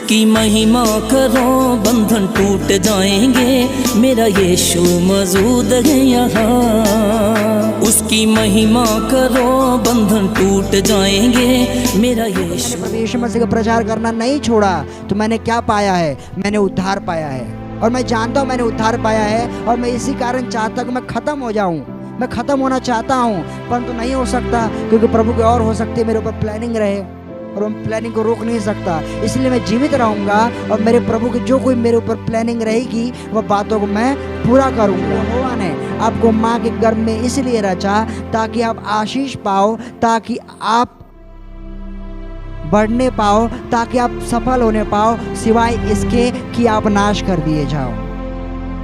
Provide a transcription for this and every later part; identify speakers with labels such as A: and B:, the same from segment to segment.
A: उसकी महिमा करो बंधन टूट जाएंगे, मेरा यीशु मौजूद है यहाँ। उसकी महिमा करो बंधन टूट जाएंगे, मेरा यीशु।
B: प्रभु यीशु मसीह का प्रचार करना नहीं छोड़ा तो मैंने क्या पाया है? मैंने उद्धार पाया है, और मैं जानता हूँ मैंने उद्धार पाया है, और मैं इसी कारण चाहता हूँ कि मैं ख़त्म हो जाऊँ। मैं ख़त्म होना चाहता हूँ, परंतु नहीं हो सकता, क्योंकि प्रभु की और हो सकती है मेरे ऊपर प्लानिंग रहे, और मैं प्लानिंग को रोक नहीं सकता। इसलिए मैं जीवित रहूँगा, और मेरे प्रभु की जो कोई मेरे ऊपर प्लानिंग रहेगी वह बातों को मैं पूरा करूँगा। यहोवा ने आपको माँ के गर्भ में इसलिए रचा ताकि आप आशीष पाओ, ताकि आप बढ़ने पाओ, ताकि आप सफल होने पाओ, सिवाय इसके कि आप नाश कर दिए जाओ।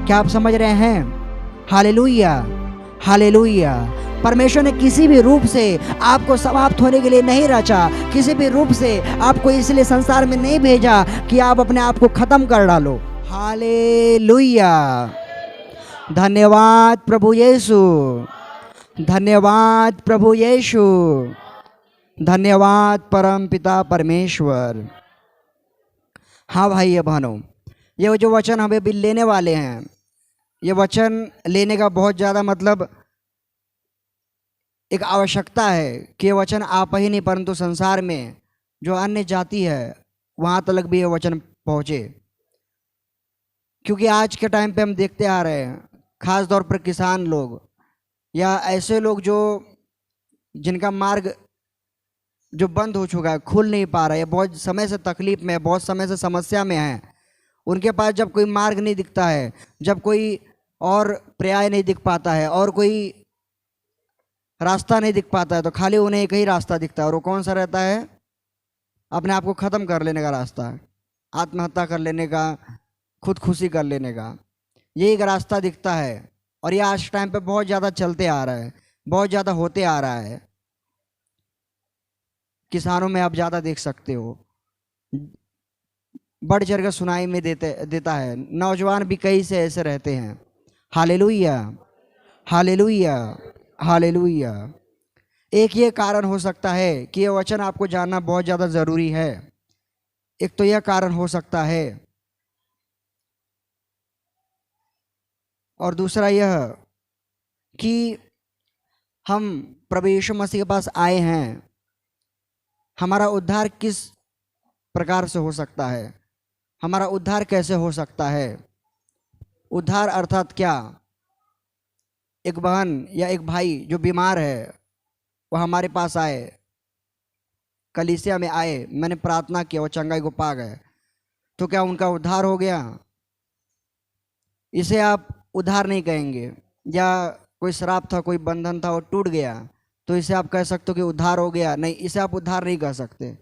B: क्या आप समझ रहे हैं? Hallelujah, hallelujah. परमेश्वर ने किसी भी रूप से आपको समाप्त होने के लिए नहीं रचा, किसी भी रूप से आपको इसलिए संसार में नहीं भेजा कि आप अपने आप को खत्म कर डालो। हालेलुया, धन्यवाद प्रभु यीशु, धन्यवाद प्रभु यीशु, धन्यवाद परम पिता परमेश्वर। हाँ भाई बहनों, ये जो वचन हम अभी लेने वाले हैं, ये वचन लेने का बहुत ज़्यादा मतलब एक आवश्यकता है कि ये वचन आप ही नहीं परंतु संसार में जो अन्य जाति है वहाँ तक भी ये वचन पहुँचे। क्योंकि आज के टाइम पे हम देखते आ रहे हैं, ख़ास तौर पर किसान लोग या ऐसे लोग जो जिनका मार्ग जो बंद हो चुका है, खुल नहीं पा रहा है, बहुत समय से तकलीफ़ में है, बहुत समय से समस्या में है, उनके पास जब कोई मार्ग नहीं दिखता है, जब कोई और पर्याय नहीं दिख पाता है और कोई रास्ता नहीं दिख पाता है, तो खाली उन्हें एक ही रास्ता दिखता है, और वो कौन सा रहता है? अपने आप को ख़त्म कर लेने का रास्ता, आत्महत्या कर लेने का, खुदकुशी कर लेने का, ये एक रास्ता दिखता है। और ये आज टाइम पे बहुत ज़्यादा चलते आ रहा है, बहुत ज़्यादा होते आ रहा है। किसानों में आप ज़्यादा देख सकते हो, बढ़ चढ़ कर सुनाई में देता है। नौजवान भी कई से ऐसे रहते हैं। Hallelujah, hallelujah, hallelujah. एक ये कारण हो सकता है कि ये वचन आपको जानना बहुत ज़्यादा ज़रूरी है। एक तो यह कारण हो सकता है, और दूसरा यह कि हम प्रभु यीशु मसीह के पास आए हैं। हमारा उद्धार किस प्रकार से हो सकता है? हमारा उद्धार कैसे हो सकता है? उद्धार अर्थात क्या? एक बहन या एक भाई जो बीमार है वो हमारे पास आए, कलीसिया में आए, मैंने प्रार्थना किया, वो चंगाई को पा गए, तो क्या उनका उद्धार हो गया? इसे आप उद्धार नहीं कहेंगे। या कोई श्राप था, कोई बंधन था, वो टूट गया, तो इसे आप कह सकते हो कि उद्धार हो गया? नहीं, इसे आप उद्धार नहीं कह सकते।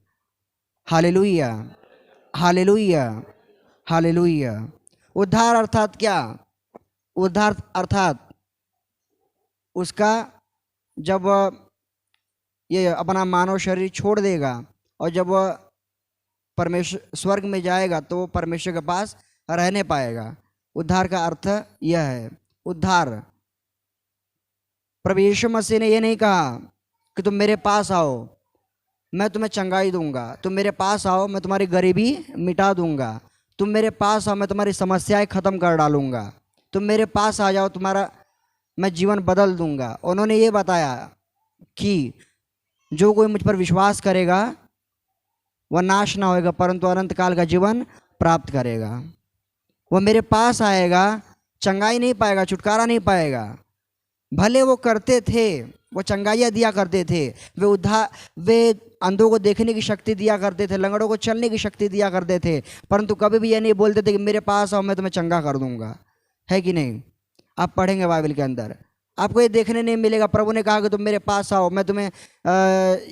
B: Hallelujah, hallelujah, hallelujah. उद्धार अर्थात क्या? उद्धार अर्थात उसका जब ये अपना मानव शरीर छोड़ देगा और जब वह परमेश्वर स्वर्ग में जाएगा तो वो परमेश्वर के पास रहने पाएगा। उद्धार का अर्थ यह है। उद्धार, प्रभु यीशु मसीह ने ये नहीं कहा कि तुम मेरे पास आओ मैं तुम्हें चंगाई दूंगा, तुम मेरे पास आओ मैं तुम्हारी गरीबी मिटा दूंगा, तुम मेरे पास आओ मैं तुम्हारी समस्याएं ख़त्म कर डालूंगा, तुम मेरे पास आ जाओ तुम्हारा मैं जीवन बदल दूंगा। उन्होंने ये बताया कि जो कोई मुझ पर विश्वास करेगा वह नाश ना होएगा परंतु अनंत काल का जीवन प्राप्त करेगा। वह मेरे पास आएगा, चंगाई नहीं पाएगा, छुटकारा नहीं पाएगा। भले वो करते थे, वो चंगाइयाँ दिया करते थे, वे अंधों को देखने की शक्ति दिया करते थे, लंगड़ों को चलने की शक्ति दिया करते थे, परंतु कभी भी ये नहीं बोलते थे कि मेरे पास आओ मैं तुम्हें चंगा कर दूंगा। है कि नहीं? आप पढ़ेंगे बाइबल के अंदर, आपको ये देखने नहीं मिलेगा प्रभु ने कहा कि तुम मेरे पास आओ मैं तुम्हें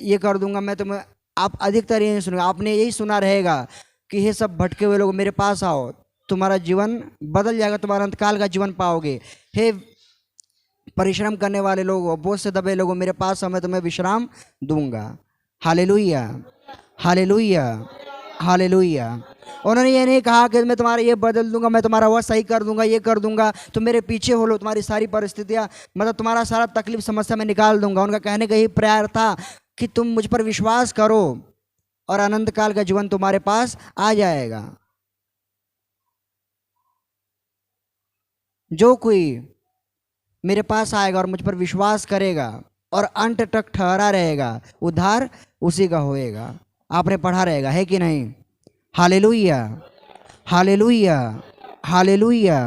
B: ये कर दूंगा, मैं तुम्हें, आप अधिकतर ये सुनेंगे, आपने यही सुना रहेगा कि ये सब भटके हुए लोग मेरे पास आओ तुम्हारा जीवन बदल जाएगा, तुम्हारा अंतकाल का जीवन पाओगे। हे परिश्रम करने वाले लोगों, बोझ से दबे लोगों, मेरे पास आओ मैं तुम्हें विश्राम दूंगा। Hallelujah, hallelujah, hallelujah. उन्होंने ये नहीं कहा कि मैं तुम्हारा ये बदल दूंगा, मैं तुम्हारा वह सही कर दूंगा, ये कर दूंगा, तुम मेरे पीछे हो लो, तुम्हारी सारी परिस्थितियां, मतलब तुम्हारा सारा तकलीफ समस्या में निकाल दूंगा। उनका कहने का ही प्रयास था कि तुम मुझ पर विश्वास करो और अनंत काल का जीवन तुम्हारे पास आ जाएगा। जो कोई मेरे पास आएगा और मुझ पर विश्वास करेगा और अंत तक ठहरा रहेगा, उद्धार उसी का होएगा। आपने पढ़ा रहेगा, है कि नहीं? Hallelujah, hallelujah, hallelujah.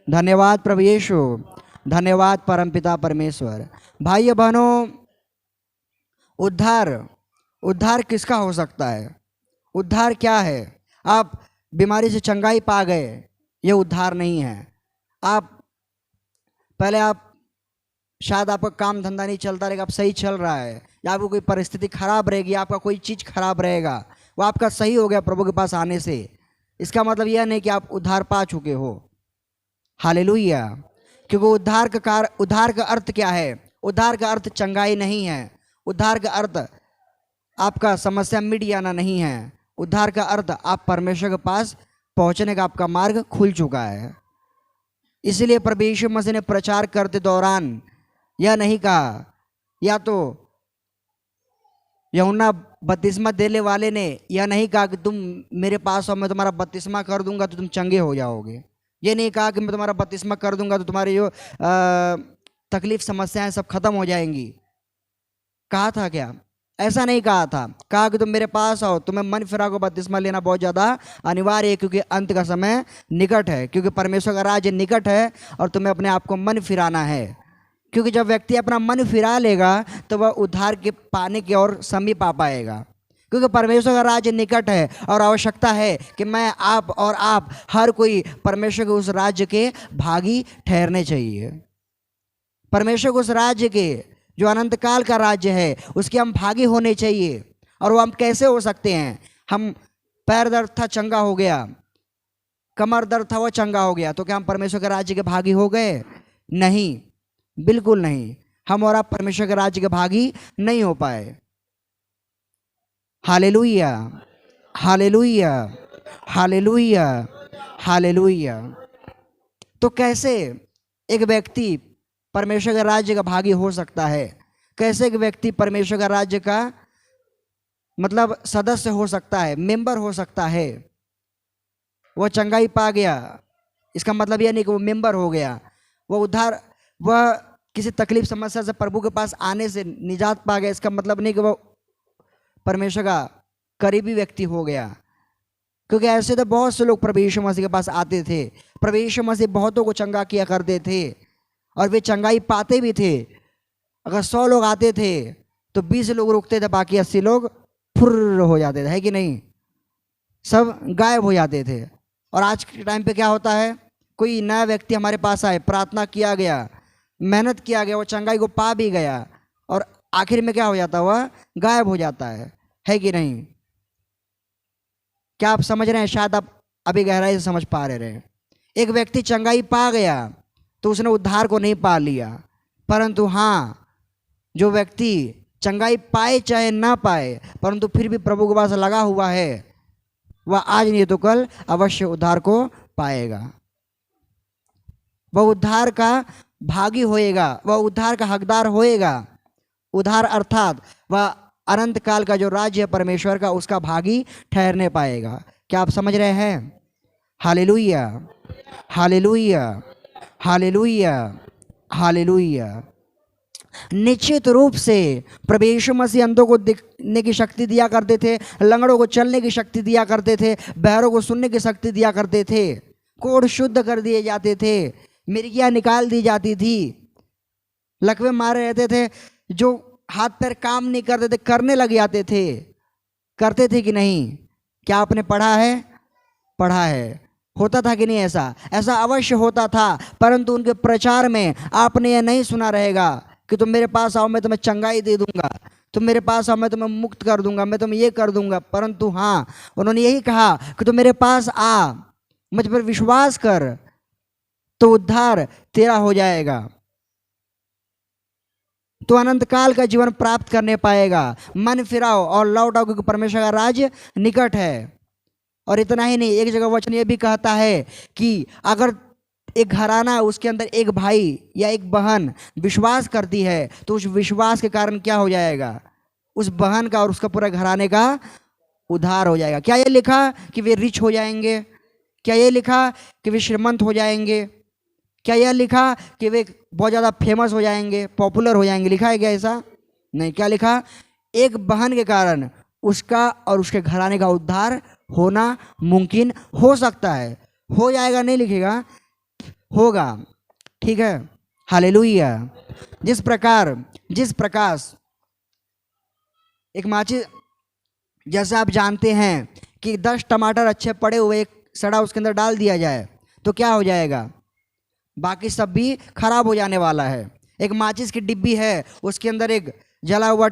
B: धन्यवाद प्रभु यीशु, धन्यवाद परमपिता परमेश्वर। भाइयों बहनों, उद्धार, उद्धार किसका हो सकता है? उद्धार क्या है? आप बीमारी से चंगाई पा गए, ये उद्धार नहीं है। आप पहले आप शायद आपका काम धंधा नहीं चलता रहेगा, आप सही चल रहा है, या आपको कोई परिस्थिति खराब रहेगी, आपका कोई चीज़ खराब रहेगा, वो आपका सही हो गया प्रभु के पास आने से, इसका मतलब यह नहीं कि आप उद्धार पा चुके हो। हालेलुया। क्योंकि उद्धार का अर्थ क्या है? उद्धार का अर्थ चंगाई नहीं है। उद्धार का अर्थ आपका समस्या मिट जाना नहीं है। उद्धार का अर्थ आप परमेश्वर के पास पहुंचने का आपका मार्ग खुल चुका है। इसलिए प्रभु यीशु मसीह ने प्रचार करते दौरान यह नहीं कहा, या तो यूहन्ना बपतिस्मा देने वाले ने यह नहीं कहा कि तुम मेरे पास आओ, मैं तुम्हारा बपतिस्मा कर दूंगा तो तुम चंगे हो जाओगे। ये नहीं कहा कि मैं तुम्हारा बपतिस्मा कर दूंगा तो तुम्हारी जो तकलीफ समस्याएं सब खत्म हो जाएंगी। कहा था क्या? ऐसा नहीं कहा था। कहा कि तुम मेरे पास आओ, तुम्हें मन फिरा को बपतिस्मा लेना बहुत ज़्यादा अनिवार्य है, क्योंकि अंत का समय निकट है, क्योंकि परमेश्वर का राज्य निकट है और तुम्हें अपने आप को मन फिराना है। क्योंकि जब व्यक्ति अपना मन फिरा लेगा तो वह उद्धार के पाने की ओर समीप आ पाएगा, क्योंकि परमेश्वर का राज्य निकट है और आवश्यकता है कि मैं, आप और आप हर कोई परमेश्वर के उस राज्य के भागी ठहरने चाहिए। परमेश्वर के उस राज्य के जो अनंत काल का राज्य है उसके हम भागी होने चाहिए। और वो हम कैसे हो सकते हैं? हम पैर दर्द था चंगा हो गया, कमर दर्द था वो चंगा हो गया, तो क्या हम परमेश्वर के राज्य के भागी हो गए? नहीं, बिल्कुल नहीं। हम और आप परमेश्वर के राज्य के भागी नहीं हो पाए। Hallelujah, hallelujah, hallelujah, hallelujah. तो कैसे एक व्यक्ति परमेश्वर के राज्य का भागी हो सकता है? कैसे एक व्यक्ति परमेश्वर का राज्य का मतलब सदस्य हो सकता है, मेंबर हो सकता है? वह चंगाई पा गया, इसका मतलब यह नहीं कि वो मेंबर हो गया। वह उद्धार, वह किसी तकलीफ समस्या से प्रभु के पास आने से निजात पा गया, इसका मतलब नहीं कि वह परमेश्वर का करीबी व्यक्ति हो गया। क्योंकि ऐसे तो बहुत से लोग प्रभु यीशु मसीह के पास आते थे। प्रभु यीशु मसीह बहुतों को चंगा किया करते थे और वे चंगाई पाते भी थे। अगर 100 लोग आते थे तो 20 लोग रुकते थे, बाकी 80 लोग फुर्र हो जाते थे, है कि नहीं? सब गायब हो जाते थे। और आज के टाइम पे क्या होता है? कोई नया व्यक्ति हमारे पास आए, प्रार्थना किया गया, मेहनत किया गया, वो चंगाई को पा भी गया और आखिर में क्या हो जाता है? वह गायब हो जाता है कि नहीं? क्या आप समझ रहे हैं? शायद आप अभी गहराई से समझ पा रहे हैं। एक व्यक्ति चंगाई पा गया तो उसने उद्धार को नहीं पा लिया, परंतु हाँ, जो व्यक्ति चंगाई पाए चाहे ना पाए परंतु फिर भी प्रभु के पास लगा हुआ है, वह आज नहीं तो कल अवश्य उद्धार को पाएगा। वह उद्धार का भागी होएगा, वह उद्धार का हकदार होएगा। उद्धार अर्थात वह अनंत काल का जो राज्य है परमेश्वर का, उसका भागी ठहरने पाएगा। क्या आप समझ रहे हैं? Hallelujah, hallelujah, hallelujah, hallelujah. निश्चित रूप से प्रभु यीशु मसीह अंधों को दिखने की शक्ति दिया करते थे, लंगड़ों को चलने की शक्ति दिया करते थे, बहरों को सुनने की शक्ति दिया करते थे, कोढ़ शुद्ध कर दिए जाते थे, मिर्गियाँ निकाल दी जाती थी, लकवे मारे रहते थे, जो हाथ पैर काम नहीं करते थे करने लग जाते थे। करते थे कि नहीं? क्या आपने पढ़ा है? पढ़ा है। होता था कि नहीं? ऐसा अवश्य होता था, परंतु उनके प्रचार में आपने यह नहीं सुना रहेगा कि तुम मेरे पास आओ, मैं तुम्हें चंगाई दे दूंगा, तुम मेरे पास आओ, मैं तुम्हें मुक्त कर दूंगा, मैं तुम्हें ये कर दूंगा। परंतु हाँ, उन्होंने यही कहा कि तुम मेरे पास आ, मुझ पर विश्वास कर, तो उद्धार तेरा हो जाएगा, तो अनंत काल का जीवन प्राप्त करने पाएगा। मन फिराओ और लौट आओ, क्योंकि परमेश्वर का राज्य निकट है। और इतना ही नहीं, एक जगह वचन ये भी कहता है कि अगर एक घराना है, उसके अंदर एक भाई या एक बहन विश्वास करती है तो उस विश्वास के कारण क्या हो जाएगा? उस बहन का और उसका पूरा घराने का उद्धार हो जाएगा। क्या ये लिखा कि वे रिच हो जाएंगे? क्या ये लिखा कि वे श्रीमंत हो जाएंगे? क्या यह लिखा कि वे बहुत ज़्यादा फेमस हो जाएंगे, पॉपुलर हो जाएंगे? लिखा है क्या ऐसा? नहीं। क्या लिखा? एक बहन के कारण उसका और उसके घराने का उद्धार होना मुमकिन हो सकता है। हो जाएगा नहीं लिखेगा, होगा। ठीक है, हालेलुया। जिस प्रकार एक माचिस, जैसे आप जानते हैं कि 10 टमाटर अच्छे पड़े हुए एक सड़ा उसके अंदर डाल दिया जाए तो क्या हो जाएगा? बाकी सब भी खराब हो जाने वाला है। एक माचिस की डिब्बी है, उसके अंदर एक जला हुआ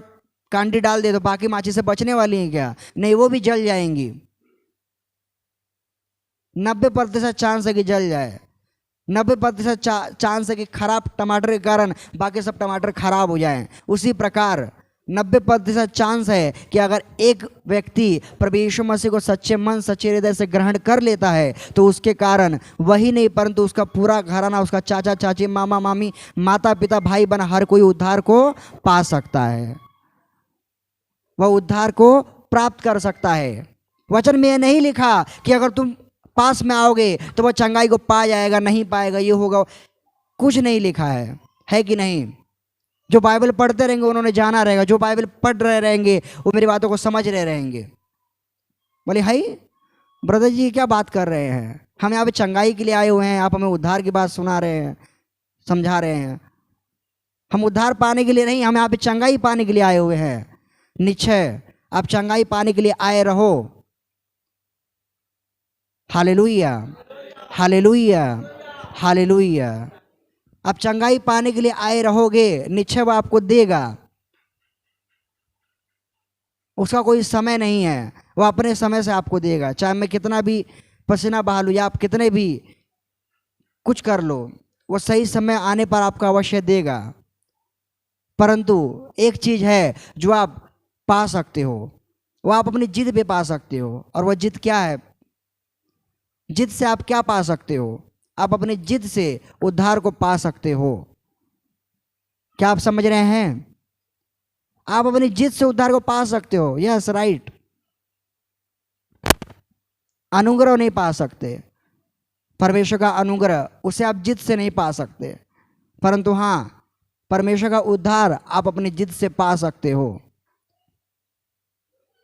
B: कांडी डाल दे तो बाकी माचिस से बचने वाली हैं क्या? नहीं, वो भी जल जाएंगी। 90% चांस है कि जल जाए। 90% चांस है कि खराब टमाटर के कारण बाकी सब टमाटर खराब हो जाएं। उसी प्रकार 90% चांस है कि अगर एक व्यक्ति प्रभु यीशु मसीह को सच्चे मन सच्चे हृदय से ग्रहण कर लेता है तो उसके कारण वही नहीं परंतु उसका पूरा घराना, उसका चाचा चाची, मामा मामी, माता पिता, भाई बहन, हर कोई उद्धार को पा सकता है। वह उद्धार को प्राप्त कर सकता है। वचन में यह नहीं लिखा कि अगर तुम पास में आओगे तो वह चंगाई को पा जाएगा, नहीं पाएगा, ये होगा। कुछ नहीं लिखा है कि नहीं? जो बाइबल पढ़ते रहेंगे उन्होंने जाना रहेगा, जो बाइबल पढ़ रहे रहेंगे वो मेरी बातों को समझ रहे रहेंगे। बोले हाई ब्रदर जी क्या बात कर रहे हैं? हम यहाँ पे चंगाई के लिए आए हुए हैं, आप हमें उद्धार की बात सुना रहे हैं, समझा रहे हैं। हम उद्धार पाने के लिए नहीं, हम यहाँ पे चंगाई पाने के लिए आए हुए हैं। निश्चय आप चंगाई पाने के लिए आए रहो। Hallelujah, hallelujah, hallelujah. आप चंगाई पाने के लिए आए रहोगे, निश्चय वो आपको देगा। उसका कोई समय नहीं है, वो अपने समय से आपको देगा। चाहे मैं कितना भी पसीना बहा लूँ या आप कितने भी कुछ कर लो, वो सही समय आने पर आपको अवश्य देगा। परंतु एक चीज है जो आप पा सकते हो, वो आप अपनी जिद पे पा सकते हो। और वह जिद क्या है? जिद से आप क्या पा सकते हो? आप अपनी जिद से उद्धार को पा सकते हो। क्या आप समझ रहे हैं? आप अपनी जिद से उद्धार को पा सकते हो। Yes, right. अनुग्रह नहीं पा सकते, परमेश्वर का अनुग्रह उसे आप जिद से नहीं पा सकते, परंतु हाँ परमेश्वर का उद्धार आप अपनी जिद से पा सकते हो।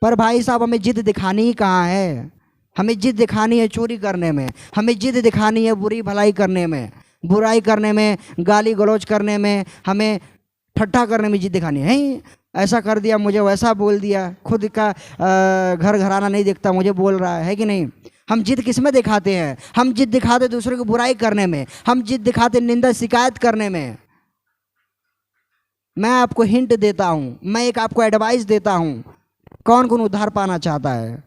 B: पर भाई साहब हमें जिद दिखानी ही कहाँ है? हमें जिद दिखानी है चोरी करने में, हमें जिद दिखानी है बुरी भलाई करने में, बुराई करने में, गाली गलौज करने में, हमें ठट्ठा करने में जिद दिखानी है। ऐसा कर दिया, मुझे वैसा बोल दिया, खुद का घर घराना नहीं देखता, मुझे बोल रहा है कि नहीं? हम जिद किस में दिखाते हैं? हम जिद दिखाते दूसरे की बुराई करने में, हम जिद दिखाते निंदा शिकायत करने में। मैं आपको हिंट देता हूँ, मैं एक आपको एडवाइस देता हूँ। कौन कौन उद्धार पाना चाहता है?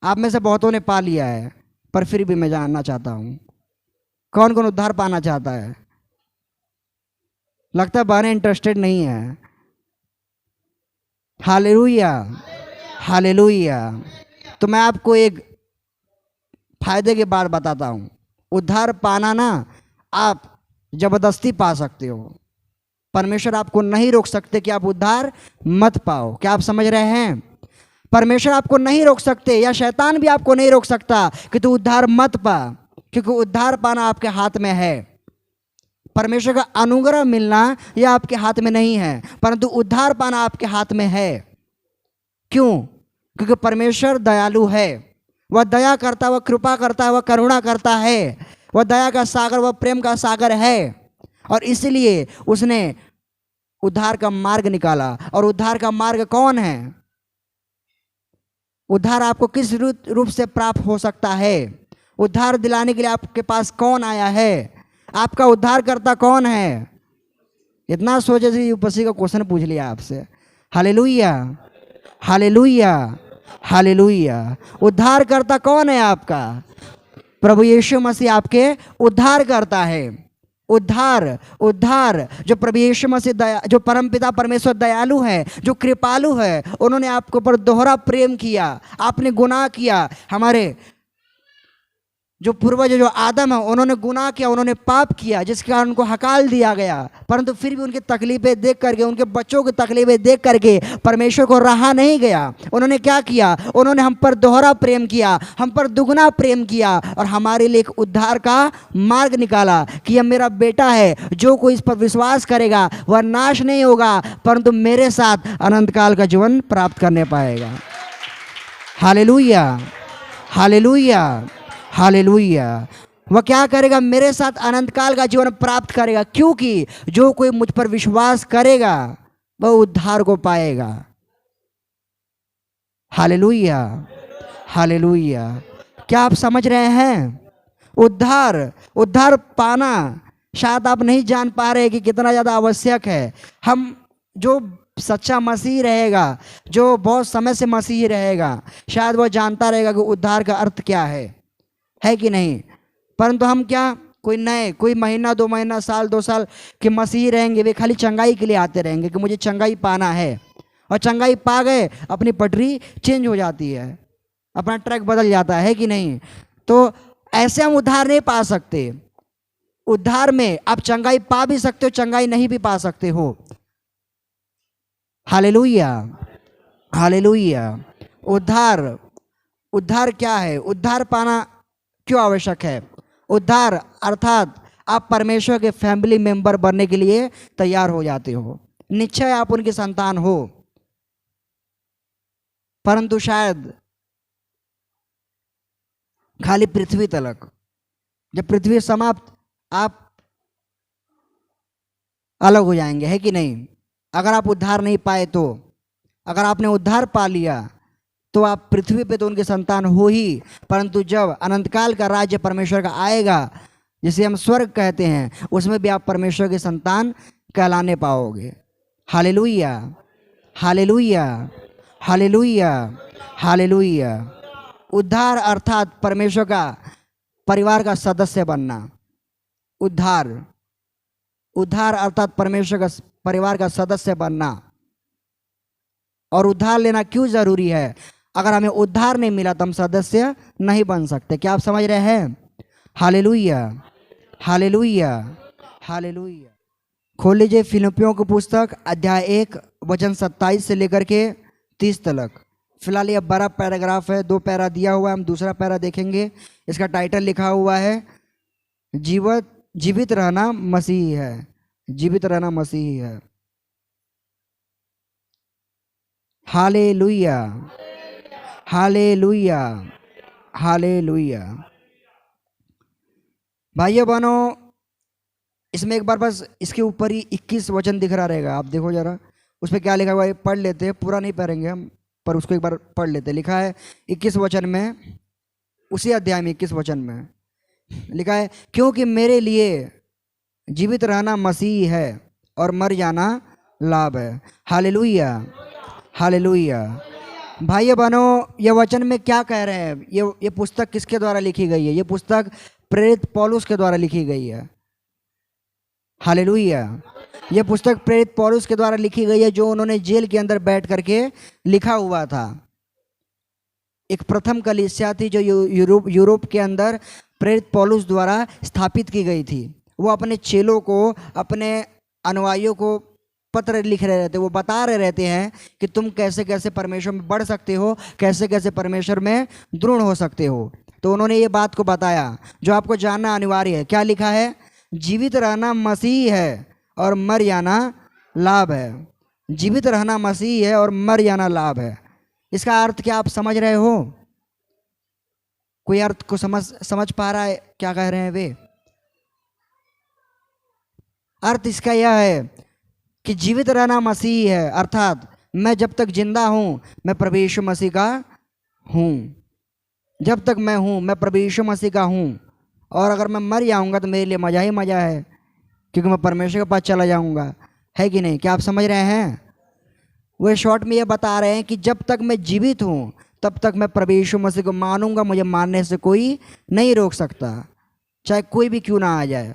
B: आप में से बहुतों ने पा लिया है, पर फिर भी मैं जानना चाहता हूँ कौन कौन उद्धार पाना चाहता है? लगता है बहनें इंटरेस्टेड नहीं है। Hallelujah, hallelujah. तो मैं आपको एक फायदे की बात बताता हूँ। उद्धार पाना ना आप जबरदस्ती पा सकते हो। परमेश्वर आपको नहीं रोक सकते कि आप उद्धार मत पाओ। क्या आप समझ रहे हैं? परमेश्वर आपको नहीं रोक सकते, या शैतान भी आपको नहीं रोक सकता कि तू उद्धार मत पा, क्योंकि उद्धार पाना आपके हाथ में है। परमेश्वर का अनुग्रह मिलना यह आपके हाथ में नहीं है, परंतु उद्धार पाना आपके हाथ में है। क्यों? क्योंकि परमेश्वर दयालु है, वह दया करता है, वह कृपा करता है, वह करुणा करता है, वह दया का सागर, वह प्रेम का सागर है। और इसलिए उसने उद्धार का मार्ग निकाला। और उद्धार का मार्ग कौन है? उद्धार आपको किस रूप से प्राप्त हो सकता है? उद्धार दिलाने के लिए आपके पास कौन आया है? आपका उद्धार करता कौन है? इतना सोचे से यूपीएससी का क्वेश्चन पूछ लिया आपसे। Hallelujah, hallelujah, hallelujah. उद्धार करता कौन है आपका? प्रभु यीशु मसीह आपके उद्धार करता है। उद्धार, उद्धार जो प्रभु यीशु मसीह जो परमपिता परमेश्वर दयालु है, जो कृपालु है, उन्होंने आपके ऊपर दोहरा प्रेम किया। आपने गुनाह किया, हमारे जो पूर्वज जो आदम है उन्होंने गुनाह किया, उन्होंने पाप किया, जिसके कारण उनको हकाल दिया गया, परंतु फिर भी उनकी तकलीफें देख करके, उनके बच्चों की तकलीफें देख करके परमेश्वर को रहा नहीं गया। उन्होंने क्या किया? उन्होंने हम पर दोहरा प्रेम किया, हम पर दुगना प्रेम किया और हमारे लिए एक उद्धार का मार्ग निकाला कि यह मेरा बेटा है, जो कोई इस पर विश्वास करेगा वह नाश नहीं होगा परंतु मेरे साथ अनंत काल का जीवन प्राप्त करने पाएगा। Hallelujah, hallelujah, hallelujah. वह क्या करेगा? मेरे साथ अनंत काल का जीवन प्राप्त करेगा, क्योंकि जो कोई मुझ पर विश्वास करेगा वह उद्धार को पाएगा। Hallelujah, hallelujah. क्या आप समझ रहे हैं? उद्धार पाना शायद आप नहीं जान पा रहे कि कितना ज़्यादा आवश्यक है। हम जो सच्चा मसीह रहेगा, जो बहुत समय से मसीही रहेगा, शायद वह जानता रहेगा कि उद्धार का अर्थ क्या है कि नहीं। परंतु हम क्या, कोई महीना 2 महीना, साल 2 साल के मसीही रहेंगे, वे खाली चंगाई के लिए आते रहेंगे कि मुझे चंगाई पाना है, और चंगाई पा गए अपनी पटरी चेंज हो जाती है, अपना ट्रैक बदल जाता है कि नहीं। तो ऐसे हम उद्धार नहीं पा सकते। उद्धार में आप चंगाई पा भी सकते हो, चंगाई नहीं भी पा सकते हो। Hallelujah, hallelujah. उद्धार क्या है? उद्धार पाना क्यों आवश्यक है? उद्धार अर्थात आप परमेश्वर के फैमिली मेंबर बनने के लिए तैयार हो जाते हो। निश्चय आप उनकी संतान हो, परंतु शायद खाली पृथ्वी तलक। जब पृथ्वी समाप्त आप अलग हो जाएंगे, है कि नहीं। अगर आप उद्धार नहीं पाए तो, अगर आपने उद्धार पा लिया तो आप पृथ्वी पे तो उनके संतान हो ही, परंतु जब अनंतकाल का राज्य परमेश्वर का आएगा, जिसे हम स्वर्ग कहते हैं, उसमें भी आप परमेश्वर के संतान कहलाने पाओगे। Hallelujah, hallelujah, hallelujah, hallelujah. उद्धार अर्थात परमेश्वर का परिवार का सदस्य बनना। उद्धार अर्थात परमेश्वर का परिवार का सदस्य बनना। और उद्धार लेना क्यों जरूरी है? अगर हमें उद्धार नहीं मिला तो हम सदस्य नहीं बन सकते। क्या आप समझ रहे हैं? Hallelujah, hallelujah, hallelujah. खोल लीजिए फिलिप्पियों की पुस्तक अध्याय 1 वचन 27 से लेकर के 30 तक। फिलहाल ये बड़ा पैराग्राफ है, 2 पैरा दिया हुआ है, हम दूसरा पैरा देखेंगे। इसका टाइटल लिखा हुआ है जीवित रहना मसीही है। जीवित रहना मसीही है। Hallelujah, hallelujah, hallelujah. भाइयों बहनों, इसमें एक बार बस इसके ऊपर ही 21 वचन दिख रहा रहेगा, आप देखो जरा उस पर क्या लिखा हुआ है। पढ़ लेते हैं, पूरा नहीं पढ़ेंगे हम, पर उसको एक बार पढ़ लेते हैं। लिखा है 21 वचन में, उसी अध्याय में 21 वचन में लिखा है, क्योंकि मेरे लिए जीवित रहना मसीह है और मर जाना लाभ है। Hallelujah, hallelujah. भाइयों बहनों, ये वचन में क्या कह रहे हैं? ये पुस्तक किसके द्वारा लिखी गई है? ये पुस्तक प्रेरित पौलुस के द्वारा लिखी गई है। हालेलुया। ये पुस्तक प्रेरित पौलुस के द्वारा लिखी गई है, जो उन्होंने जेल के अंदर बैठ करके लिखा हुआ था। एक प्रथम कलीसिया थी जो यूरोप के अंदर प्रेरित पौलुस द्वारा स्थापित की गई थी। वो अपने चेलों को, अपने अनुयायियों को पत्र लिख रहे रहते, वो बता रहे रहते हैं कि तुम कैसे कैसे परमेश्वर में बढ़ सकते हो, कैसे कैसे परमेश्वर में दृढ़ हो सकते हो। तो उन्होंने ये बात को बताया जो आपको जानना अनिवार्य है। क्या लिखा है? जीवित रहना मसीह है और मर जाना लाभ है। जीवित रहना मसीह है और मर जाना लाभ है। इसका अर्थ क्या आप समझ रहे हो? कोई अर्थ को समझ पा रहा है क्या कह रहे हैं वे? अर्थ इसका यह है कि जीवित रहना मसीह है, अर्थात मैं जब तक जिंदा हूं मैं प्रभु यीशु मसीह का हूं। जब तक मैं हूं मैं प्रभु यीशु मसीह का हूं, और अगर मैं मर जाऊंगा तो मेरे लिए मजा ही मजा है, क्योंकि मैं परमेश्वर के पास चला जाऊंगा, है कि नहीं? क्या आप समझ रहे हैं? वे शॉर्ट में ये बता रहे हैं कि जब तक मैं जीवित हूं तब तक मैं प्रभु यीशु मसीह को मानूंगा। मुझे मानने से कोई नहीं रोक सकता, चाहे कोई भी क्यों ना आ जाए।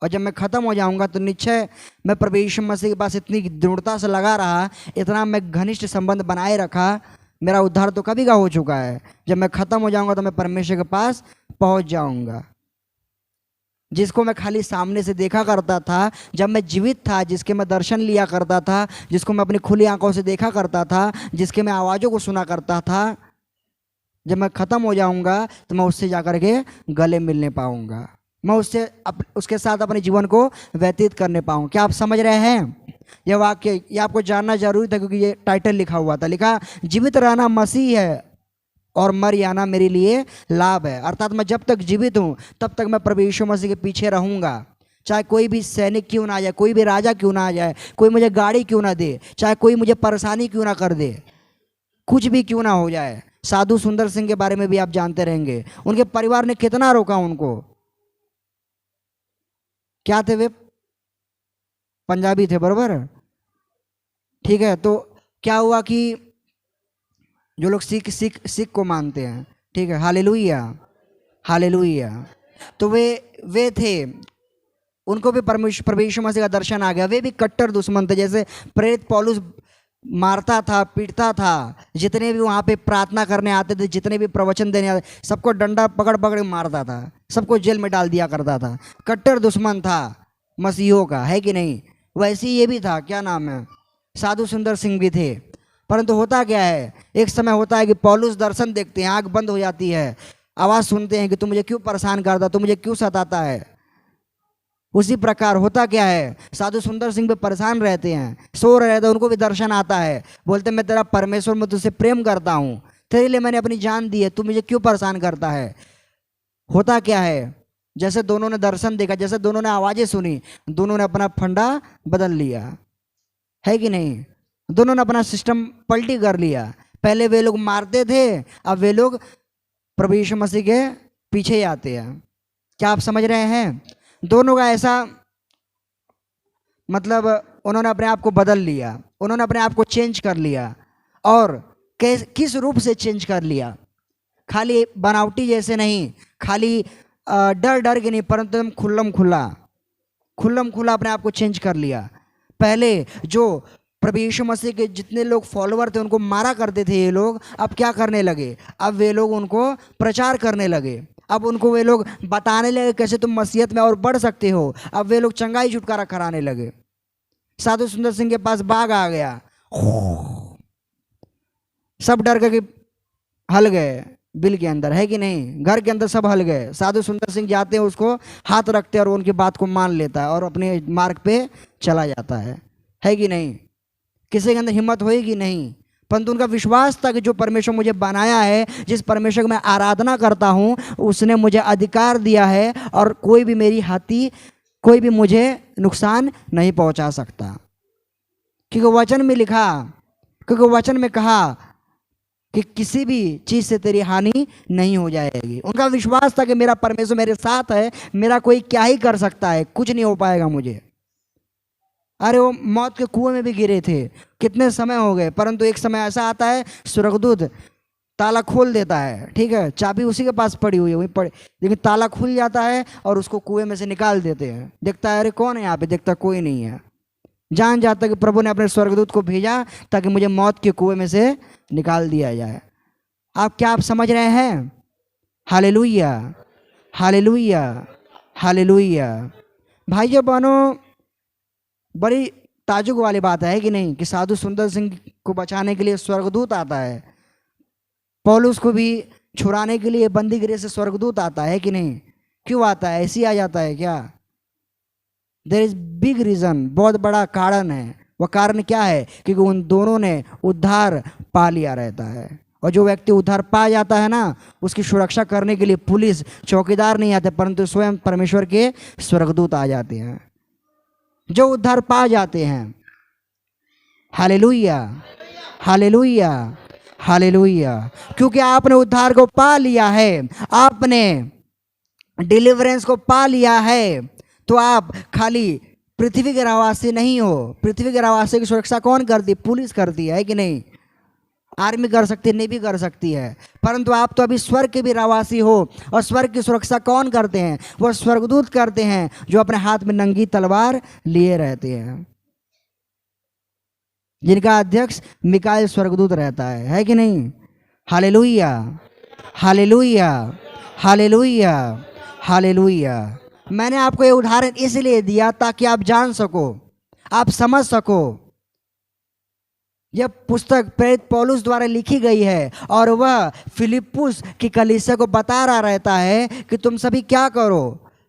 B: और जब मैं ख़त्म हो जाऊंगा तो निश्चय मैं प्रभु यीशु मसीह के पास इतनी दृढ़ता से लगा रहा, इतना मैं घनिष्ठ संबंध बनाए रखा, मेरा उद्धार तो कभी का हो चुका है। जब मैं ख़त्म हो जाऊंगा तो मैं परमेश्वर के पास पहुंच जाऊंगा। जिसको मैं खाली सामने से देखा करता था जब मैं जीवित था, जिसके मैं दर्शन लिया करता था, जिसको मैं अपनी खुली आंखों से देखा करता था, जिसके मैं आवाज़ों को सुना करता था, जब मैं ख़त्म हो जाऊंगा तो मैं उससे जाकर के गले मिलने पाऊंगा, मैं उसके साथ अपने जीवन को व्यतीत करने पाऊँ। क्या आप समझ रहे हैं? यह वाक्य ये आपको जानना जरूरी था, क्योंकि ये टाइटल लिखा हुआ था, लिखा जीवित रहना मसीह है और मर जाना मेरे लिए लाभ है। अर्थात मैं जब तक जीवित हूँ तब तक मैं प्रभु यीशु मसीह के पीछे रहूँगा। चाहे कोई भी सैनिक क्यों ना आ जाए, कोई भी राजा क्यों ना आ जाए, कोई मुझे गाड़ी क्यों ना दे, चाहे कोई मुझे परेशानी क्यों ना कर दे, कुछ भी क्यों ना हो जाए। साधु सुंदर सिंह के बारे में भी आप जानते रहेंगे, उनके परिवार ने कितना रोका उनको। क्या थे वे? पंजाबी थे, बरोबर, ठीक है। तो क्या हुआ कि जो लोग सिख सिख सिख को मानते हैं, ठीक है, हालेलुया हालेलुया, तो वे थे, उनको भी प्रभु यीशु मसीह का दर्शन आ गया। वे भी कट्टर दुश्मन थे। जैसे प्रेरित पौलुस मारता था, पीटता था, जितने भी वहाँ पे प्रार्थना करने आते थे, जितने भी प्रवचन देने आते, सबको डंडा पकड़ पकड़ मारता था, सबको जेल में डाल दिया करता था। कट्टर दुश्मन था मसीहों का, है कि नहीं? वैसे ही ये भी था, क्या नाम है, साधु सुंदर सिंह भी थे। परंतु होता क्या है, एक समय होता है कि पौलुस दर्शन देखते हैं, आँख बंद हो जाती है, आवाज़ सुनते हैं कि तू मुझे क्यों परेशान करता, तू मुझे क्यों सताता है। उसी प्रकार होता क्या है, साधु सुंदर सिंह भी परेशान रहते हैं, सो रहे थे, उनको भी दर्शन आता है, बोलते मैं तेरा परमेश्वर, मैं तुझसे प्रेम करता हूँ, तेरे लिए मैंने अपनी जान दी है, तू मुझे क्यों परेशान करता है। होता क्या है, जैसे दोनों ने दर्शन देखा, जैसे दोनों ने आवाज़ें सुनी, दोनों ने अपना फंडा बदल लिया, है कि नहीं? दोनों ने अपना सिस्टम पलटी कर लिया। पहले वे लोग मारते थे, अब वे लोग प्रभु यीशु मसीह के पीछे ही आते हैं। क्या आप समझ रहे हैं? दोनों का ऐसा मतलब उन्होंने अपने आप को बदल लिया, उन्होंने अपने आप को चेंज कर लिया। और किस रूप से चेंज कर लिया? खाली बनावटी जैसे नहीं, खाली डर डर के नहीं, परंतु एकदम खुल्लम खुल्ला अपने आप को चेंज कर लिया। पहले जो प्रभु यीशु मसीह के जितने लोग फॉलोअर थे उनको मारा करते थे ये लोग, अब क्या करने लगे, अब वे लोग उनको प्रचार करने लगे, अब उनको वे लोग बताने लगे कैसे तुम मसीहत में और बढ़ सकते हो। अब वे लोग चंगाई छुटकारा कराने लगे। साधु सुंदर सिंह के पास बाघ आ गया, सब डर के हल गए बिल के अंदर, है कि नहीं? घर के अंदर सब हल गए। साधु सुंदर सिंह जाते हैं, उसको हाथ रखते हैं और उनकी बात को मान लेता है और अपने मार्ग पे चला जाता है कि नहीं? किसी के अंदर हिम्मत होएगी नहीं, परंतु उनका विश्वास था कि जो परमेश्वर मुझे बनाया है, जिस परमेश्वर की मैं आराधना करता हूँ, उसने मुझे अधिकार दिया है और कोई भी मेरी हाथी, कोई भी मुझे नुकसान नहीं पहुँचा सकता। क्योंकि वचन में लिखा, क्योंकि वचन में कहा कि किसी भी चीज़ से तेरी हानि नहीं हो जाएगी। उनका विश्वास था कि मेरा परमेश्वर मेरे साथ है, मेरा कोई क्या ही कर सकता है, कुछ नहीं हो पाएगा मुझे। अरे वो मौत के कुएं में भी गिरे थे, कितने समय हो गए, परंतु एक समय ऐसा आता है स्वर्गदूत ताला खोल देता है, ठीक है, चाबी उसी के पास पड़ी हुई है, वहीं पड़ी, लेकिन ताला खुल जाता है और उसको कुएं में से निकाल देते हैं। देखता है अरे कौन है यहाँ पे, देखता कोई नहीं है, जान जाता कि प्रभु ने अपने स्वर्गदूत को भेजा ताकि मुझे मौत के कुएं में से निकाल दिया जाए। आप समझ रहे हैं? Hallelujah hallelujah hallelujah. भाइयों बहनों, बड़ी ताजुब वाली बात है कि नहीं, कि साधु सुंदर सिंह को बचाने के लिए स्वर्गदूत आता है, पौलुस को भी छुड़ाने के लिए बंदी गृह से स्वर्गदूत आता है कि नहीं? क्यों आता है? ऐसे ही आ जाता है क्या? देयर इज बिग रीजन, बहुत बड़ा कारण है। वह कारण क्या है? क्योंकि उन दोनों ने उद्धार पा लिया रहता है, और जो व्यक्ति उद्धार पा जाता है ना, उसकी सुरक्षा करने के लिए पुलिस चौकीदार नहीं आते, परंतु स्वयं परमेश्वर के स्वर्गदूत आ जाते हैं जो उद्धार पा जाते हैं। Hallelujah hallelujah hallelujah. क्योंकि आपने उद्धार को पा लिया है, आपने डिलीवरेंस को पा लिया है, तो आप खाली पृथ्वी के रहवासी नहीं हो। पृथ्वी के रहवासी की सुरक्षा कौन करती? पुलिस करती है कि नहीं? आर्मी कर सकती है, नेवी कर सकती है, परंतु आप तो अभी स्वर्ग के भी रहवासी हो, और स्वर्ग की सुरक्षा कौन करते हैं? वह स्वर्गदूत करते हैं, जो अपने हाथ में नंगी तलवार लिए रहते हैं, जिनका अध्यक्ष मिकाएल स्वर्गदूत रहता है कि नहीं? Hallelujah hallelujah hallelujah, hallelujah. मैंने आपको ये उदाहरण इसलिए दिया ताकि आप जान सको, आप समझ सको। यह पुस्तक प्रेरित पौलुस द्वारा लिखी गई है और वह फिलिप्पुस की कलीसिया को बता रहा रहता है कि तुम सभी क्या करो,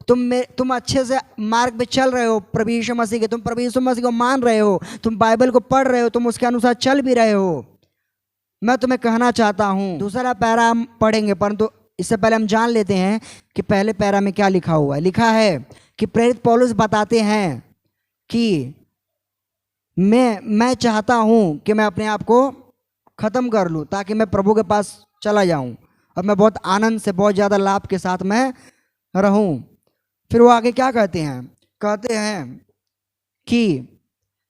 B: तुम अच्छे से मार्ग पे चल रहे हो प्रभु यीशु मसीह के, तुम प्रभु यीशु मसीह को मान रहे हो, तुम बाइबल को पढ़ रहे हो, तुम उसके अनुसार चल भी रहे हो। मैं तुम्हें कहना चाहता हूँ, दूसरा पैरा हम पढ़ेंगे, परंतु इससे पहले हम जान लेते हैं कि पहले पैरा में क्या लिखा हुआ है। लिखा है कि प्रेरित पौलुस बताते हैं कि मैं चाहता हूँ कि मैं अपने आप को ख़त्म कर लूँ ताकि मैं प्रभु के पास चला जाऊँ और मैं बहुत आनंद से, बहुत ज़्यादा लाभ के साथ मैं रहूँ। फिर वो आगे क्या कहते हैं, कहते हैं कि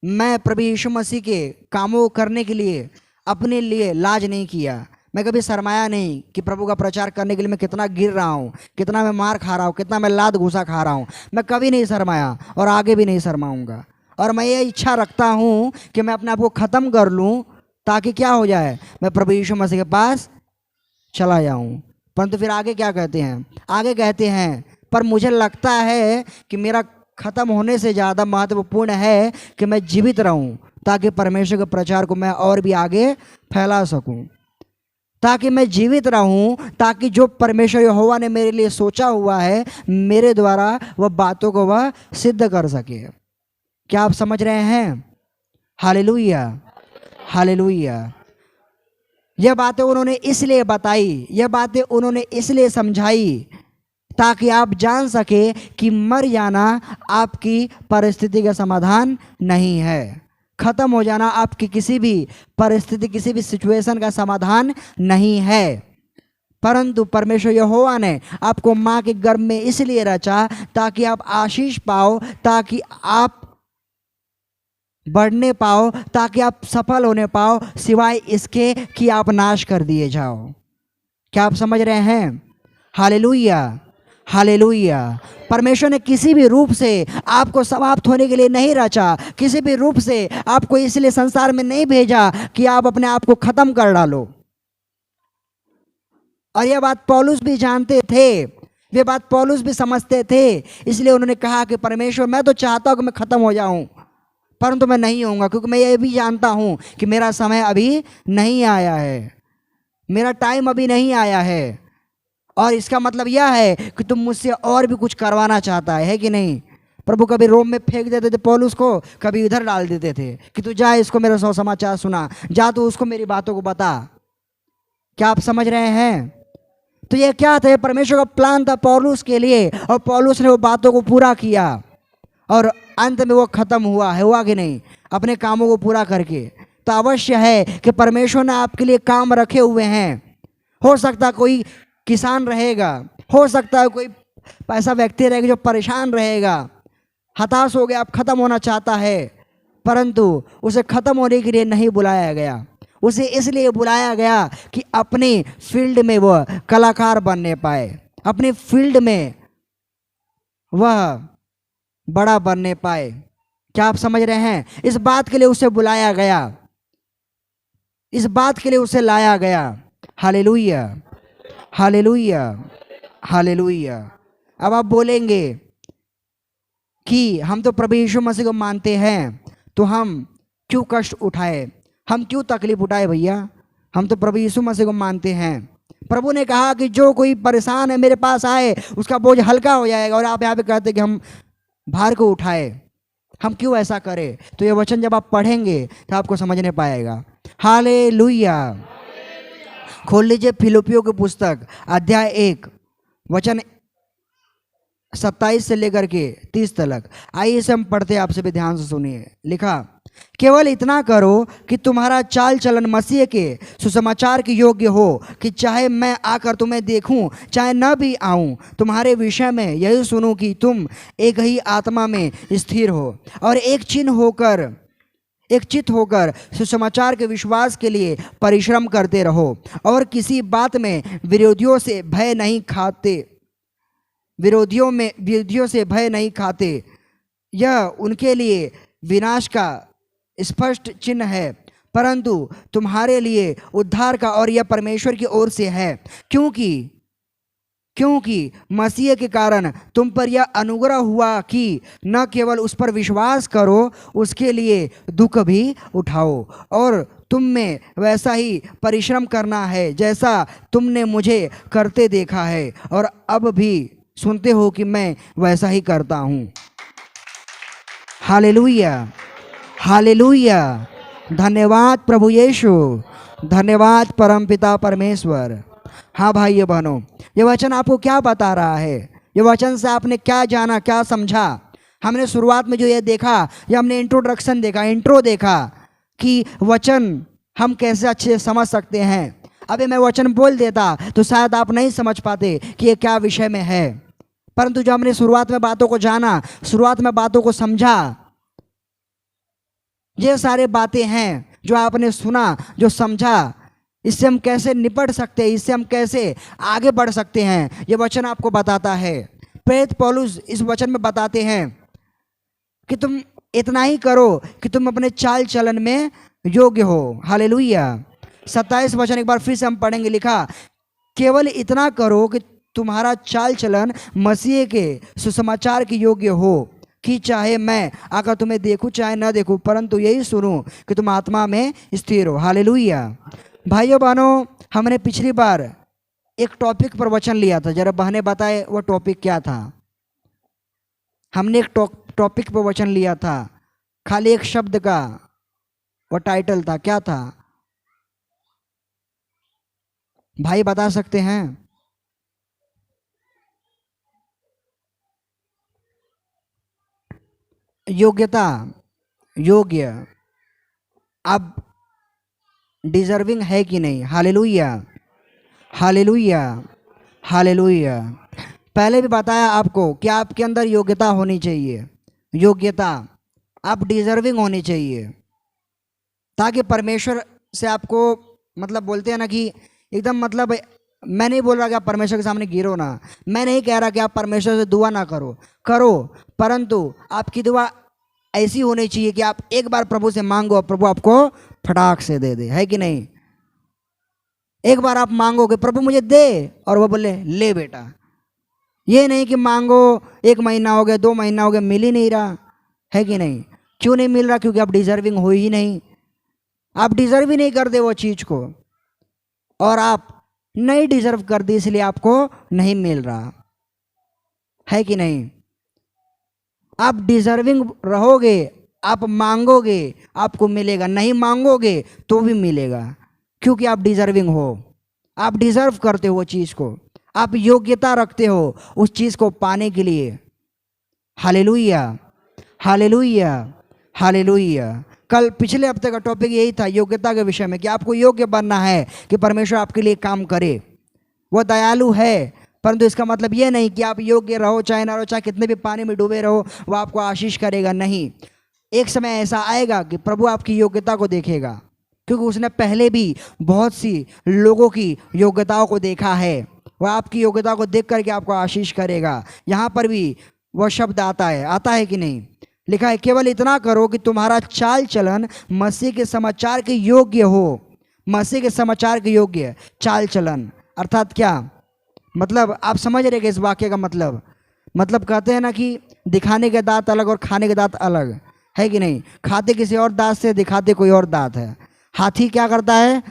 B: मैं प्रभु यीशु मसीह के कामों को करने के लिए अपने लिए लाज नहीं किया, मैं कभी शर्माया नहीं कि प्रभु का प्रचार करने के लिए मैं कितना गिर रहा हूँ, कितना मैं मार खा रहा हूँ, कितना मैं लात घूसा खा रहा हूँ, मैं कभी नहीं शर्माया और आगे भी नहीं शर्माऊँगा। और मैं ये इच्छा रखता हूँ कि मैं अपने आप को ख़त्म कर लूँ ताकि क्या हो जाए, मैं प्रभु यीशु मसीह के पास चला जाऊँ। परंतु फिर आगे क्या कहते हैं, आगे कहते हैं पर मुझे लगता है कि मेरा ख़त्म होने से ज़्यादा महत्वपूर्ण है कि मैं जीवित रहूं ताकि परमेश्वर के प्रचार को मैं और भी आगे फैला सकूं, ताकि मैं जीवित रहूं, ताकि जो परमेश्वर यहोवा ने मेरे लिए सोचा हुआ है मेरे द्वारा वह बातों को वह सिद्ध कर सके। क्या आप समझ रहे हैं? Hallelujah, hallelujah. यह बातें उन्होंने इसलिए बताई, यह बातें उन्होंने इसलिए समझाई ताकि आप जान सके कि मर जाना आपकी परिस्थिति का समाधान नहीं है, खत्म हो जाना आपकी किसी भी परिस्थिति, किसी भी सिचुएशन का समाधान नहीं है। परंतु परमेश्वर यहोवा ने आपको माँ के गर्भ में इसलिए रचा ताकि आप आशीष पाओ, ताकि आप बढ़ने पाओ, ताकि आप सफल होने पाओ, सिवाय इसके कि आप नाश कर दिए जाओ। क्या आप समझ रहे हैं? Hallelujah, hallelujah. परमेश्वर ने किसी भी रूप से आपको समाप्त होने के लिए नहीं रचा, किसी भी रूप से आपको इसलिए संसार में नहीं भेजा कि आप अपने आप को खत्म कर डालो। और यह बात पौलुस भी जानते थे, वे बात पौलुस भी समझते थे, इसलिए उन्होंने कहा कि परमेश्वर मैं तो चाहता हूँ कि मैं खत्म हो जाऊं, परंतु मैं नहीं होऊंगा, क्योंकि मैं ये भी जानता हूँ कि मेरा समय अभी नहीं आया है, मेरा टाइम अभी नहीं आया है। और इसका मतलब यह है कि तुम मुझसे और भी कुछ करवाना चाहता है कि नहीं? प्रभु कभी रोम में फेंक देते थे पौलुस को, कभी इधर डाल देते थे कि तू जा इसको मेरा सौ समाचार सुना, जा तू उसको मेरी बातों को बता। क्या आप समझ रहे हैं? तो ये क्या था? परमेश्वर का प्लान था पौलुस के लिए, और पौलुस ने वो बातों को पूरा किया और अंत में वो खत्म हुआ है, हुआ कि नहीं, अपने कामों को पूरा करके। तो अवश्य है कि परमेश्वर ने आपके लिए काम रखे हुए हैं। हो सकता है कोई किसान रहेगा, हो सकता है कोई ऐसा व्यक्ति रहेगा जो परेशान रहेगा, हताश हो गया, अब खत्म होना चाहता है, परंतु उसे खत्म होने के लिए नहीं बुलाया गया, उसे इसलिए बुलाया गया कि अपनी फील्ड में वह कलाकार बनने पाए, अपनी फील्ड में वह बड़ा बनने पाए। क्या आप समझ रहे हैं? इस बात के लिए उसे बुलाया गया, इस बात के लिए उसे लाया गया। Hallelujah, hallelujah, hallelujah. अब आप बोलेंगे कि हम तो प्रभु यीशु मसीह को मानते हैं, तो हम क्यों कष्ट उठाए, हम क्यों तकलीफ उठाए? भैया, हम तो प्रभु यीशु मसीह को मानते हैं। प्रभु ने कहा कि जो कोई परेशान है मेरे पास आए, उसका बोझ हल्का हो जाएगा। और आप यहाँ पे कहते कि हम भार को उठाए, हम क्यों ऐसा करें? तो ये वचन जब आप पढ़ेंगे तो आपको समझने पाएगा। हालेलुया। खोल लीजिए फिलिप्पियों की पुस्तक अध्याय 1 वचन 27 से लेकर के 30 तक। आइए इसे हम पढ़ते हैं, आपसे भी ध्यान से सुनिए। लिखा, केवल इतना करो कि तुम्हारा चाल चलन मसीह के सुसमाचार के योग्य हो, कि चाहे मैं आकर तुम्हें देखूं चाहे न भी आऊं, तुम्हारे विषय में यही सुनूं कि तुम एक ही आत्मा में स्थिर हो और एक चित्त होकर सुसमाचार के विश्वास के लिए परिश्रम करते रहो, और किसी बात में विरोधियों से भय नहीं खाते। यह उनके लिए विनाश का स्पष्ट चिन्ह है, परंतु तुम्हारे लिए उद्धार का, और यह परमेश्वर की ओर से है, क्योंकि क्योंकि मसीह के कारण तुम पर यह अनुग्रह हुआ कि न केवल उस पर विश्वास करो, उसके लिए दुख भी उठाओ। और तुम में वैसा ही परिश्रम करना है जैसा तुमने मुझे करते देखा है, और अब भी सुनते हो कि मैं वैसा ही करता हूँ। Hallelujah, hallelujah. धन्यवाद प्रभु यीशु, धन्यवाद परमपिता परमेश्वर। हाँ भाइयों बहनों, ये वचन आपको क्या बता रहा है? ये वचन से आपने क्या जाना, क्या समझा? हमने शुरुआत में जो ये देखा, ये हमने इंट्रोडक्शन देखा, इंट्रो देखा कि वचन हम कैसे अच्छे से समझ सकते हैं। अभी मैं वचन बोल देता तो शायद आप नहीं समझ पाते कि ये क्या विषय में है, परंतु जो हमने शुरुआत में बातों को जाना, शुरुआत में बातों को समझा, ये सारे बातें हैं जो आपने सुना, जो समझा, इससे हम कैसे निपट सकते हैं, इससे हम कैसे आगे बढ़ सकते हैं, ये वचन आपको बताता है। प्रेरित पौलुस इस वचन में बताते हैं कि तुम इतना ही करो कि तुम अपने चाल चलन में योग्य हो। हालेलुया। 27 वचन एक बार फिर से हम पढ़ेंगे। लिखा, केवल इतना करो कि तुम्हारा चाल चलन मसीह के सुसमाचार के योग्य हो, कि चाहे मैं आकर तुम्हें देखूं चाहे न देखूं, परंतु यही सुनूं कि तुम आत्मा में स्थिर हो। हालेलुया। भाइयों बहनों, हमने पिछली बार एक टॉपिक पर वचन लिया था, जरा बहनें बताए वो टॉपिक क्या था? हमने एक टॉपिक पर वचन लिया था, खाली एक शब्द का वो टाइटल था, क्या था भाई बता सकते हैं? योग्यता, योग्य। अब डिजर्विंग है कि नहीं? Hallelujah, hallelujah, hallelujah. पहले भी बताया आपको कि आपके अंदर योग्यता होनी चाहिए, योग्यता, आप डिजर्विंग होनी चाहिए, ताकि परमेश्वर से आपको, मतलब बोलते हैं ना कि एकदम, मतलब मैं नहीं बोल रहा कि आप परमेश्वर के सामने गिरो ना, मैं नहीं कह रहा कि आप परमेश्वर से दुआ ना करो, करो, परंतु आपकी दुआ ऐसी होनी चाहिए कि आप एक बार प्रभु से मांगो और प्रभु आपको फटाक से दे दे, है कि नहीं? एक बार आप मांगोगे प्रभु मुझे दे, और वो बोले ले बेटा। ये नहीं कि मांगो 1 महीना हो गया, 2 महीना हो गया, मिल ही नहीं रहा, है कि नहीं? क्यों नहीं मिल रहा? क्योंकि आप डिजर्विंग हो ही नहीं, आप डिजर्व ही नहीं करते वो चीज़ को, और आप नहीं डिजर्व कर दी इसलिए आपको नहीं मिल रहा, है कि नहीं? आप डिजर्विंग रहोगे, आप मांगोगे आपको मिलेगा, नहीं मांगोगे तो भी मिलेगा, क्योंकि आप डिजर्विंग हो, आप डिजर्व करते हो वो चीज़ को, आप योग्यता रखते हो उस चीज़ को पाने के लिए। Hallelujah, hallelujah, hallelujah. कल पिछले हफ्ते का टॉपिक यही था, योग्यता के विषय में, कि आपको योग्य बनना है कि परमेश्वर आपके लिए काम करे। वो दयालु है, परंतु इसका मतलब ये नहीं कि आप योग्य रहो चाहे ना रहो, चाहे कितने भी पानी में डूबे रहो, वो आपको आशीष करेगा, नहीं। एक समय ऐसा आएगा कि प्रभु आपकी योग्यता को देखेगा, क्योंकि उसने पहले भी बहुत सी लोगों की योग्यताओं को देखा है, वह आपकी योग्यता को देख करके आपको आशीष करेगा। यहाँ पर भी वह शब्द आता है कि नहीं? लिखा है, केवल इतना करो कि तुम्हारा चाल चलन मसीह के समाचार के योग्य हो। मसीह के समाचार के योग्य चाल चलन अर्थात क्या मतलब? आप समझ रहे हैं इस वाक्य का मतलब कहते हैं ना कि दिखाने के दांत अलग और खाने के दांत अलग, है कि नहीं? खाते किसी और दांत से, दिखाते कोई और दांत है। हाथी क्या करता है?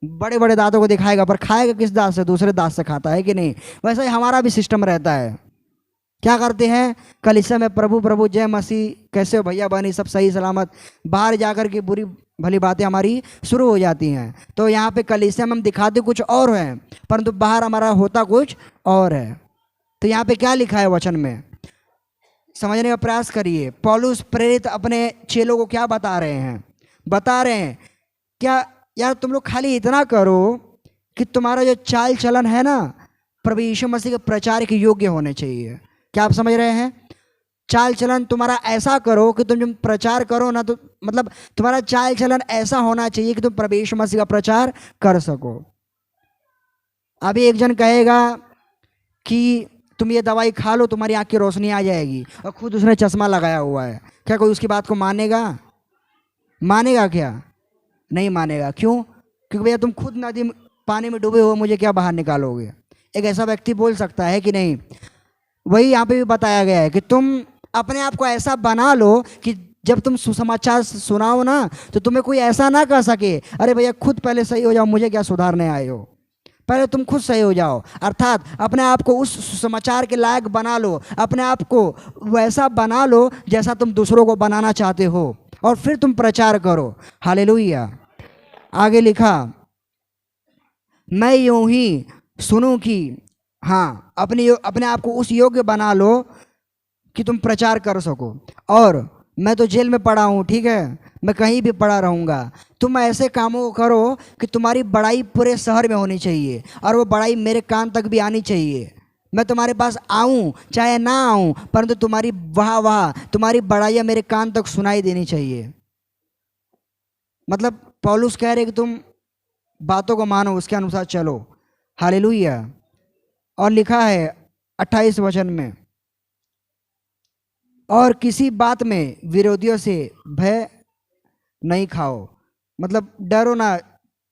B: बड़े बड़े दांतों को दिखाएगा, पर खाएगा किस दांत से? दूसरे दांत से खाता, है कि नहीं? वैसा ही हमारा भी सिस्टम रहता है। क्या करते हैं? कलीसिया में प्रभु प्रभु जय मसीह, कैसे हो भैया बहनी, सब सही सलामत, बाहर जाकर के बुरी भली बातें हमारी शुरू हो जाती हैं। तो यहाँ पे कलीसिया में हम दिखाते कुछ और हैं, परंतु बाहर हमारा होता कुछ और है। तो यहाँ पे क्या लिखा है वचन में, समझने का प्रयास करिए। पौलुस प्रेरित अपने चेलों को क्या बता रहे हैं? बता रहे हैं क्या, यार तुम लोग खाली इतना करो कि तुम्हारा जो चाल चलन है ना, प्रभु यीशु मसीह के प्रचार के योग्य होने चाहिए। क्या आप समझ रहे हैं? चाल चलन तुम्हारा ऐसा करो कि तुम जब प्रचार करो ना, तो मतलब तुम्हारा चाल चलन ऐसा होना चाहिए कि तुम प्रभु यीशु मसीह का प्रचार कर सको। अभी एक जन कहेगा कि तुम ये दवाई खा लो, तुम्हारी आँख की रोशनी आ जाएगी, और खुद उसने चश्मा लगाया हुआ है, क्या कोई उसकी बात को मानेगा? मानेगा क्या? नहीं मानेगा। क्यों? क्योंकि भैया तुम खुद नदी पानी में डूबे हो, मुझे क्या बाहर निकालोगे? एक ऐसा व्यक्ति बोल सकता है कि नहीं? वही यहाँ पे भी बताया गया है कि तुम अपने आप को ऐसा बना लो कि जब तुम सुसमाचार सुनाओ ना तो तुम्हें कोई ऐसा ना कह सके, अरे भैया खुद पहले सही हो जाओ, मुझे क्या सुधारने आए हो, पहले तुम खुद सही हो जाओ। अर्थात अपने आप को उस सुसमाचार के लायक बना लो, अपने आप को वैसा बना लो जैसा तुम दूसरों को बनाना चाहते हो, और फिर तुम प्रचार करो। हालेलुया। आगे लिखा, मैं यूं ही सुनूं कि, हाँ, अपने आप को उस योग्य बना लो कि तुम प्रचार कर सको। और मैं तो जेल में पड़ा हूँ, ठीक है, मैं कहीं भी पड़ा रहूँगा। तुम ऐसे कामों को करो कि तुम्हारी बड़ाई पूरे शहर में होनी चाहिए और वो बड़ाई मेरे कान तक भी आनी चाहिए। मैं तुम्हारे पास आऊँ चाहे ना आऊँ, परंतु तुम्हारी वाह तुम्हारी बड़ाइयाँ मेरे कान तक सुनाई देनी चाहिए। मतलब पौलुस कह रहे कि तुम बातों को मानो, उसके अनुसार चलो। हालेलुया। और लिखा है 28 वचन में, और किसी बात में विरोधियों से भय नहीं खाओ। मतलब डरो ना,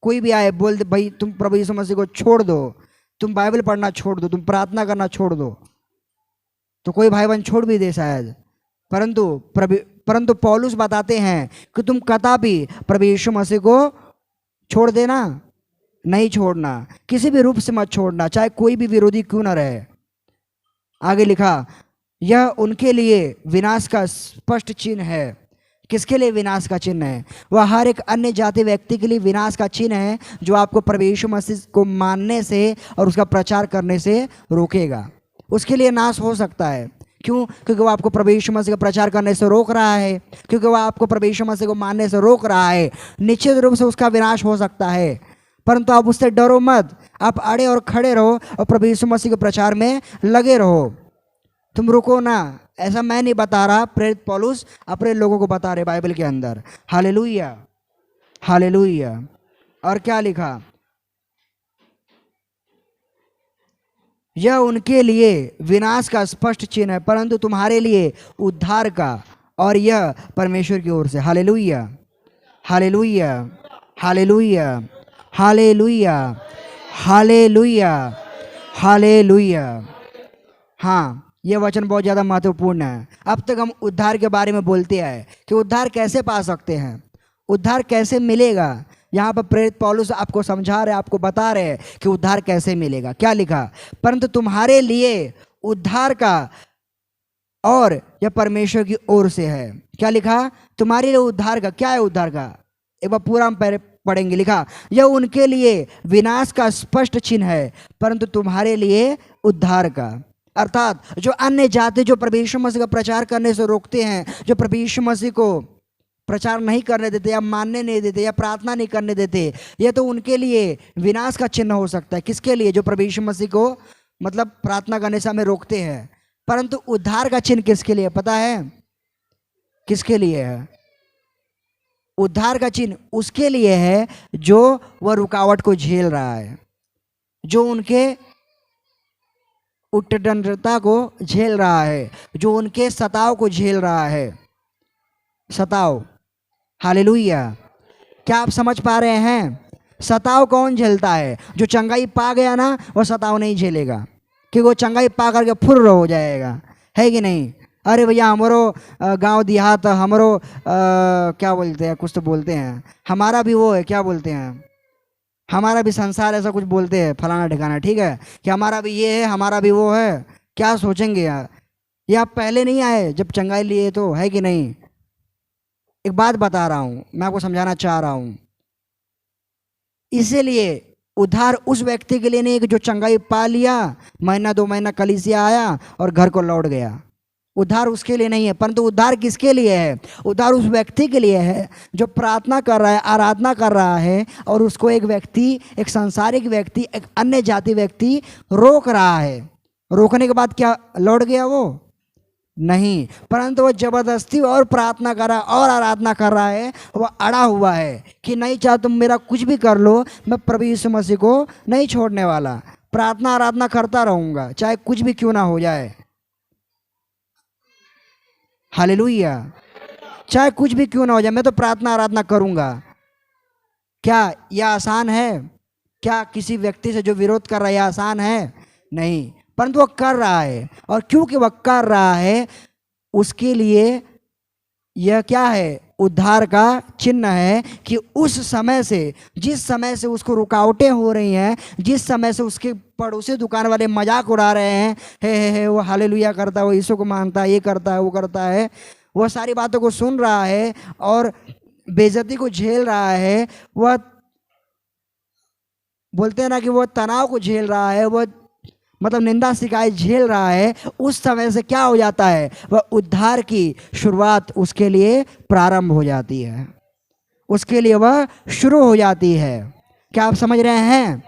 B: कोई भी आए बोल दे भाई तुम प्रभु यीशु मसीह को छोड़ दो, तुम बाइबल पढ़ना छोड़ दो, तुम प्रार्थना करना छोड़ दो, तो कोई भाई बहन छोड़ भी दे शायद, परंतु पौलुस बताते हैं कि तुम कदापि प्रभु यीशु मसीह को छोड़ देना नहीं छोड़ना, किसी भी रूप से मत छोड़ना, चाहे कोई भी विरोधी क्यों ना रहे। आगे लिखा, यह उनके लिए विनाश का स्पष्ट चिन्ह है। किसके लिए विनाश का चिन्ह है? वह हर एक अन्य जाति व्यक्ति के लिए विनाश का चिन्ह है जो आपको प्रभु यीशु मसीह को मानने से और उसका प्रचार करने से रोकेगा। उसके लिए नाश हो सकता है। क्यों? क्योंकि वो आपको प्रभु यीशु मसीह का प्रचार करने से रोक रहा है, क्योंकि वह आपको प्रभु यीशु मसीह को मानने से रोक रहा है। निश्चित रूप से उसका विनाश हो सकता है, परंतु आप उससे डरो मत, आप अड़े और खड़े रहो और प्रभु यीशु मसीह के प्रचार में लगे रहो। तुम रुको ना। ऐसा मैं नहीं बता रहा, प्रेरित पौलुस अपने लोगों को बता रहे बाइबल के अंदर। Hallelujah, hallelujah. और क्या लिखा? यह उनके लिए विनाश का स्पष्ट चिन्ह है, परंतु तुम्हारे लिए उद्धार का, और यह परमेश्वर की ओर से। Hallelujah, hallelujah, hallelujah, hallelujah, hallelujah, hallelujah. हाँ, यह वचन बहुत ज़्यादा महत्वपूर्ण है। अब तक हम उद्धार के बारे में बोलते आए कि उद्धार कैसे पा सकते हैं, उद्धार कैसे मिलेगा। यहाँ पर प्रेरित पौलुस आपको समझा रहे, आपको बता रहे हैं कि उद्धार कैसे मिलेगा। क्या लिखा? परंतु तुम्हारे लिए उद्धार का, और यह परमेश्वर की ओर से है। क्या लिखा? तुम्हारे लिए उद्धार का। क्या है उद्धार का? एक बार पूरा हम पढ़ेंगे। लिखा, यह उनके लिए विनाश का स्पष्ट चिन्ह है, परंतु तुम्हारे लिए उद्धार का। अर्थात जो अन्य जाति जो प्रभु यीशु मसीह का प्रचार करने से रोकते हैं, जो प्रभु यीशु मसीह को प्रचार नहीं करने देते या मानने नहीं देते या प्रार्थना नहीं करने देते, यह तो उनके लिए विनाश का चिन्ह हो सकता है। किसके लिए? जो प्रभु यीशु मसीह को मतलब प्रार्थना करने से हमें रोकते हैं। परंतु उद्धार का चिन्ह किसके लिए? पता है किसके लिए है? उद्धार का चिन्ह उसके लिए है जो वह रुकावट को झेल रहा है, जो उनके उत्तंडता को झेल रहा है, जो उनके सताव को झेल रहा है। सताव। हालेलुया। क्या आप समझ पा रहे हैं? सताव कौन झेलता है? जो चंगाई पा गया ना, वह सताव नहीं झेलेगा, क्योंकि वो चंगाई पा करके फुर्र हो जाएगा, है कि नहीं? अरे भैया हमारो गांव देहात, हमारो क्या बोलते हैं, कुछ तो बोलते हैं, हमारा भी वो है, क्या बोलते हैं, हमारा भी संसार, ऐसा कुछ बोलते हैं फलाना ठिकाना, ठीक है, कि हमारा भी ये है, हमारा भी वो है। क्या सोचेंगे यार? ये आप पहले नहीं आए जब चंगाई लिए तो, है कि नहीं? एक बात बता रहा हूँ, मैं आपको समझाना चाह रहा हूँ। इसीलिए उद्धार उस व्यक्ति के लिए नहीं कि जो चंगाई पा लिया, महीना 2 महीना कलीसिया आया और घर को लौट गया। उद्धार उसके लिए नहीं है। परंतु उद्धार किसके लिए है? उद्धार उस व्यक्ति के लिए है जो प्रार्थना कर रहा है, आराधना कर रहा है, और उसको एक व्यक्ति, एक सांसारिक व्यक्ति, एक अन्य जाति व्यक्ति रोक रहा है। रोकने के बाद क्या लौट गया वो? नहीं, परंतु वो जबरदस्ती और प्रार्थना कर रहा है और आराधना कर रहा है। वह अड़ा हुआ है कि नहीं, चाहे तुम मेरा कुछ भी कर लो, मैं प्रभु यीशु मसीह को नहीं छोड़ने वाला, प्रार्थना आराधना करता रहूँगा, चाहे कुछ भी क्यों ना हो जाए। हालेलुया। चाहे कुछ भी क्यों ना हो जाए, मैं तो प्रार्थना आराधना करूँगा। क्या यह आसान है? क्या किसी व्यक्ति से जो विरोध कर रहा है यह आसान है? नहीं, परंतु वह कर रहा है। और क्योंकि वह कर रहा है, उसके लिए यह क्या है, उद्धार का चिन्ह है कि उस समय से, जिस समय से उसको रुकावटें हो रही हैं, जिस समय से उसके पड़ोसी दुकान वाले मजाक उड़ा रहे हैं, हे वो हालेलुया करता है, वो यीशु को मानता है, ये करता है, वो करता है, वह सारी बातों को सुन रहा है और बेइज्जती को झेल रहा है, वह बोलते हैं ना कि वह तनाव को झेल रहा है, वह मतलब निंदा शिकायत झेल रहा है, उस समय से क्या हो जाता है, वह उद्धार की शुरुआत उसके लिए प्रारंभ हो जाती है, उसके लिए वह शुरू हो जाती है। क्या आप समझ रहे हैं?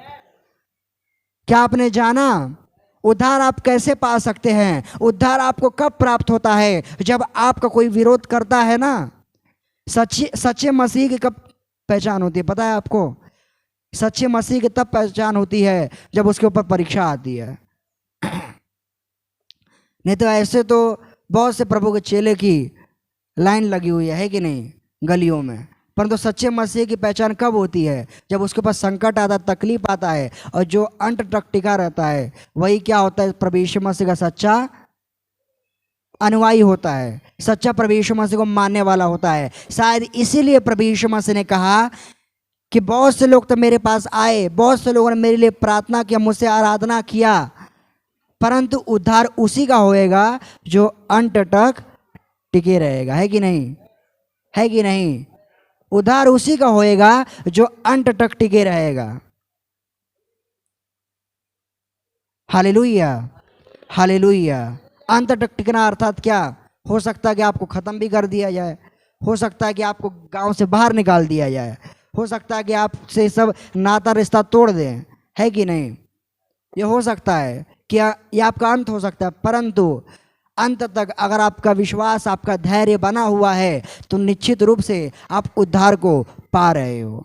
B: क्या आपने जाना उद्धार आप कैसे पा सकते हैं? उद्धार आपको कब प्राप्त होता है? जब आपका कोई विरोध करता है ना। सच्चे मसीह की कब पहचान होती है पता है आपको? सच्चे मसीह की तब पहचान होती है जब उसके ऊपर परीक्षा आती है। नहीं तो ऐसे तो बहुत से प्रभु के चेले की लाइन लगी हुई है कि नहीं, गलियों में। परंतु सच्चे मसीह की पहचान कब होती है? जब उसके पास संकट आता है, तकलीफ आता है, और जो अंत तक टिका रहता है वही क्या होता है, प्रभु यीशु मसीह का सच्चा अनुयायी होता है, सच्चा प्रभु यीशु मसीह को मानने वाला होता है। शायद इसीलिए प्रभु यीशु मसीह ने कहा कि बहुत से लोग तो मेरे पास आए, बहुत से लोगों ने मेरे लिए प्रार्थना किया, मुझसे आराधना किया, परंतु उद्धार उसी का होएगा जो अंत तक टिके रहेगा। है कि नहीं? है कि नहीं? उद्धार उसी का होएगा जो अंत तक टिके रहेगा। Hallelujah, hallelujah. अंत तक टिकना अर्थात क्या? हो सकता है कि आपको खत्म भी कर दिया जाए, हो सकता है कि आपको गांव से बाहर निकाल दिया जाए, हो सकता है कि आपसे सब नाता रिश्ता तोड़ दें। है कि नहीं? ये हो सकता है कि ये आपका अंत हो सकता है, परंतु अंत तक अगर आपका विश्वास, आपका धैर्य बना हुआ है तो निश्चित रूप से आप उद्धार को पा रहे हो।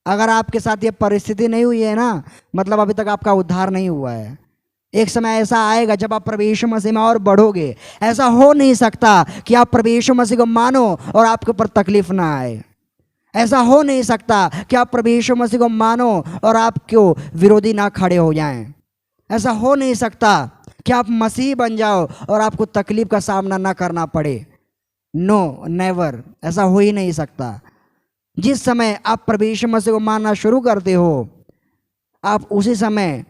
B: अगर आपके साथ ये परिस्थिति नहीं हुई है ना, मतलब अभी तक आपका उद्धार नहीं हुआ है। एक समय ऐसा आएगा जब आप प्रभु यीशु मसीह में और बढ़ोगे। ऐसा हो नहीं सकता कि आप प्रभु यीशु मसीह को मानो और आपके ऊपर तकलीफ ना आए। ऐसा हो नहीं सकता कि आप प्रभु यीशु मसीह को मानो और आपको विरोधी ना खड़े हो जाएं। ऐसा हो नहीं सकता कि आप मसीह बन जाओ और आपको तकलीफ का सामना ना करना पड़े। नो, नेवर, ऐसा हो ही नहीं सकता। जिस समय आप प्रभु यीशु मसीह को मानना शुरू करते हो, आप उसी समय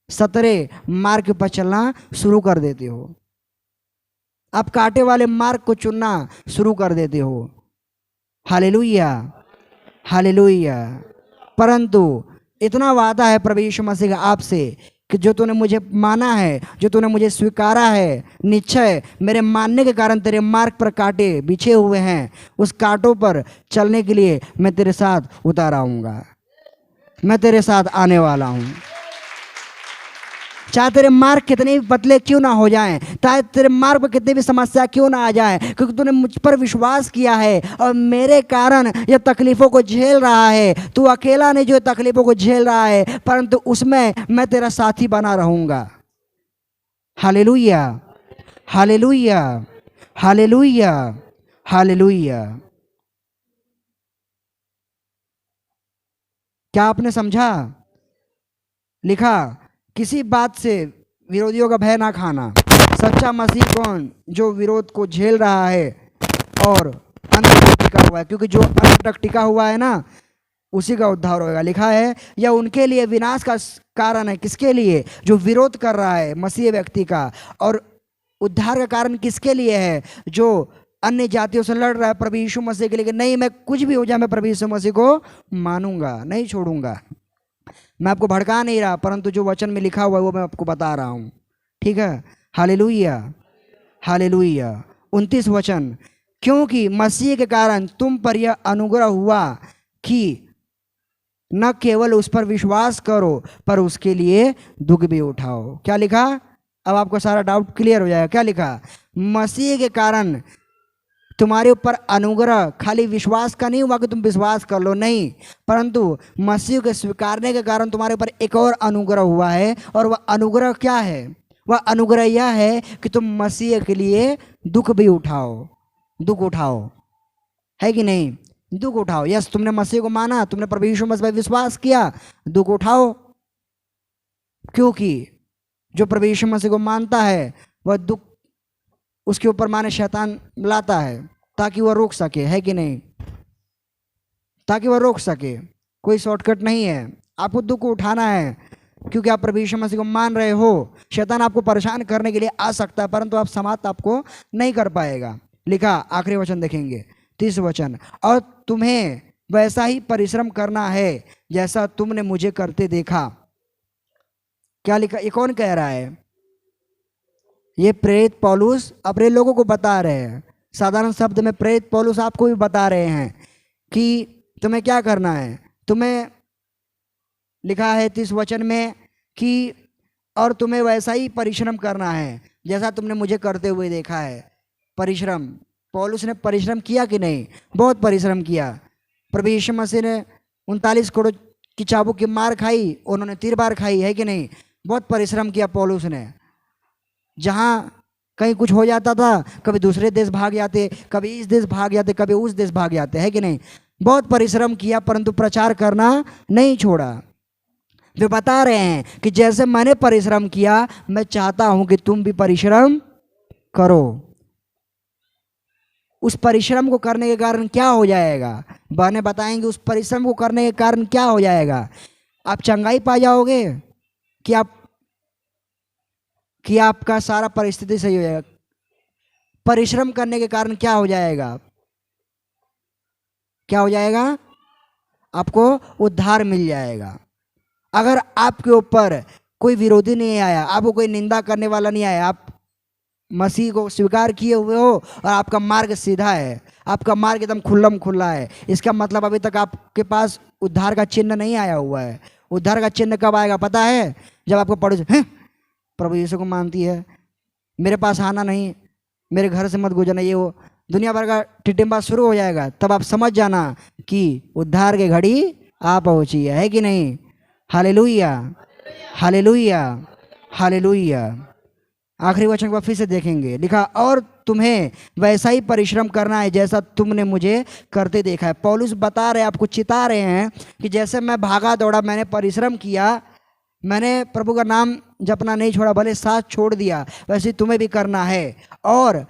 B: सतरे मार्ग पर चलना शुरू कर देते हो, आप कांटे वाले मार्ग को चुनना शुरू कर देते हो। Hallelujah, hallelujah. परंतु इतना वादा है प्रभु यीशु मसीह का आपसे कि जो तूने मुझे माना है, जो तूने मुझे स्वीकारा है, निश्चय मेरे मानने के कारण तेरे मार्ग पर कांटे बिछे हुए हैं, उस कांटों पर चलने के लिए मैं तेरे साथ उतर आऊँगा, मैं तेरे साथ आने वाला हूँ। चाहे तेरे मार्ग कितने भी पतले क्यों ना हो जाएं, चाहे तेरे मार्ग पर कितनी भी समस्या क्यों ना आ जाए, क्योंकि तूने मुझ पर विश्वास किया है और मेरे कारण ये तकलीफ़ों को झेल रहा है। तू अकेला नहीं जो तकलीफ़ों को झेल रहा है, परंतु उसमें मैं तेरा साथी बना रहूँगा। Hallelujah, hallelujah, hallelujah, hallelujah. क्या आपने समझा? लिखा, किसी बात से विरोधियों का भय ना खाना। सच्चा मसीह कौन? जो विरोध को झेल रहा है और अंत तक टिका हुआ है, क्योंकि जो अंत तक टिका हुआ है ना, उसी का उद्धार होगा। लिखा है, यह उनके लिए विनाश का कारण है। किसके लिए? जो विरोध कर रहा है मसीह व्यक्ति का। और उद्धार का कारण किसके लिए है? जो अन्य जातियों से लड़ रहा है प्रभु यीशु मसीह के लिए, नहीं मैं कुछ भी हो जाए मैं प्रभु यीशु मसीह को मानूंगा, नहीं छोड़ूंगा। मैं आपको भड़का नहीं रहा, परंतु जो वचन में लिखा हुआ है वो मैं आपको बता रहा हूँ। ठीक है? Hallelujah, hallelujah. 29 वचन, क्योंकि मसीह के कारण तुम पर यह अनुग्रह हुआ कि न केवल उस पर विश्वास करो पर उसके लिए दुख भी उठाओ। क्या लिखा? अब आपको सारा डाउट क्लियर हो जाएगा। क्या लिखा? मसीह के कारण तुम्हारे ऊपर अनुग्रह खाली विश्वास का नहीं हुआ कि तुम विश्वास कर लो, नहीं, परंतु मसीह के स्वीकारने के कारण तुम्हारे ऊपर एक और अनुग्रह हुआ है। और वह अनुग्रह क्या है? वह अनुग्रह यह है कि तुम मसीह के लिए दुख भी उठाओ। दुख उठाओ, है कि नहीं? दुख उठाओ। यस, तुमने मसीह को माना, तुमने प्रभु यीशु मसीह पर विश्वास किया, दुख उठाओ। क्योंकि जो प्रभु यीशु मसीह को मानता है वह दुख उसके ऊपर माने शैतान लाता है ताकि वह रोक सके, है कि नहीं, ताकि वह रोक सके। कोई शॉर्टकट नहीं है, आपको दुख को उठाना है क्योंकि आप प्रभु यीशु मसीह को मान रहे हो। शैतान आपको परेशान करने के लिए आ सकता है परंतु आप समाप्त आपको नहीं कर पाएगा। लिखा आखिरी वचन देखेंगे 30 वचन, और तुम्हें वैसा ही परिश्रम करना है जैसा तुमने मुझे करते देखा। क्या लिखा, ये कौन कह रहा है? ये प्रेरित पौलुस अपने लोगों को बता रहे हैं। साधारण शब्द में प्रेरित पौलुस आपको भी बता रहे हैं कि तुम्हें क्या करना है। तुम्हें लिखा है 30 वचन में कि और तुम्हें वैसा ही परिश्रम करना है जैसा तुमने मुझे करते हुए देखा है। परिश्रम, पौलुस ने परिश्रम किया कि नहीं? बहुत परिश्रम किया। प्रभु यीशु मसीह ने 39 करोड़ की चाबुक की मार खाई, उन्होंने 3 बार खाई, है कि नहीं? बहुत परिश्रम किया पौलुस ने। जहाँ कहीं कुछ हो जाता था कभी दूसरे देश भाग जाते, कभी इस देश भाग जाते, कभी उस देश भाग जाते, है कि नहीं? बहुत परिश्रम किया परंतु प्रचार करना नहीं छोड़ा। वे बता रहे हैं कि जैसे मैंने परिश्रम किया मैं चाहता हूं कि तुम भी परिश्रम करो। उस परिश्रम को करने के कारण क्या हो जाएगा? बहनें बताएंगे उस परिश्रम को करने के कारण क्या हो जाएगा। आप चंगाई पा जाओगे कि आपका सारा परिस्थिति सही हो जाएगा। परिश्रम करने के कारण क्या हो जाएगा? क्या हो जाएगा? आपको उद्धार मिल जाएगा। अगर आपके ऊपर कोई विरोधी नहीं आया, आपको कोई निंदा करने वाला नहीं आया, आप मसीह को स्वीकार किए हुए हो और आपका मार्ग सीधा है, आपका मार्ग एकदम खुल्लम खुल्ला है, इसका मतलब अभी तक आपके पास उद्धार का चिन्ह नहीं आया हुआ है। उद्धार का चिन्ह कब आएगा पता है? जब आपको पड़ोसी प्रभु यीशु को मानती है, मेरे पास आना नहीं, मेरे घर से मत गुजरना, ये वो दुनिया भर का टिटिम्बा शुरू हो जाएगा। तब आप समझ जाना कि उद्धार की घड़ी आ पहुंची है कि नहीं? Hallelujah, hallelujah, hallelujah. आखिरी वचन को फिर से देखेंगे। लिखा और तुम्हें वैसा ही परिश्रम करना है जैसा तुमने मुझे करते देखा है। पौलुस बता रहे, आपको चिता रहे हैं कि जैसे मैं भागा दौड़ा, मैंने परिश्रम किया, मैंने प्रभु का नाम जपना नहीं छोड़ा, भले साथ छोड़ दिया, वैसे तुम्हें भी करना है। और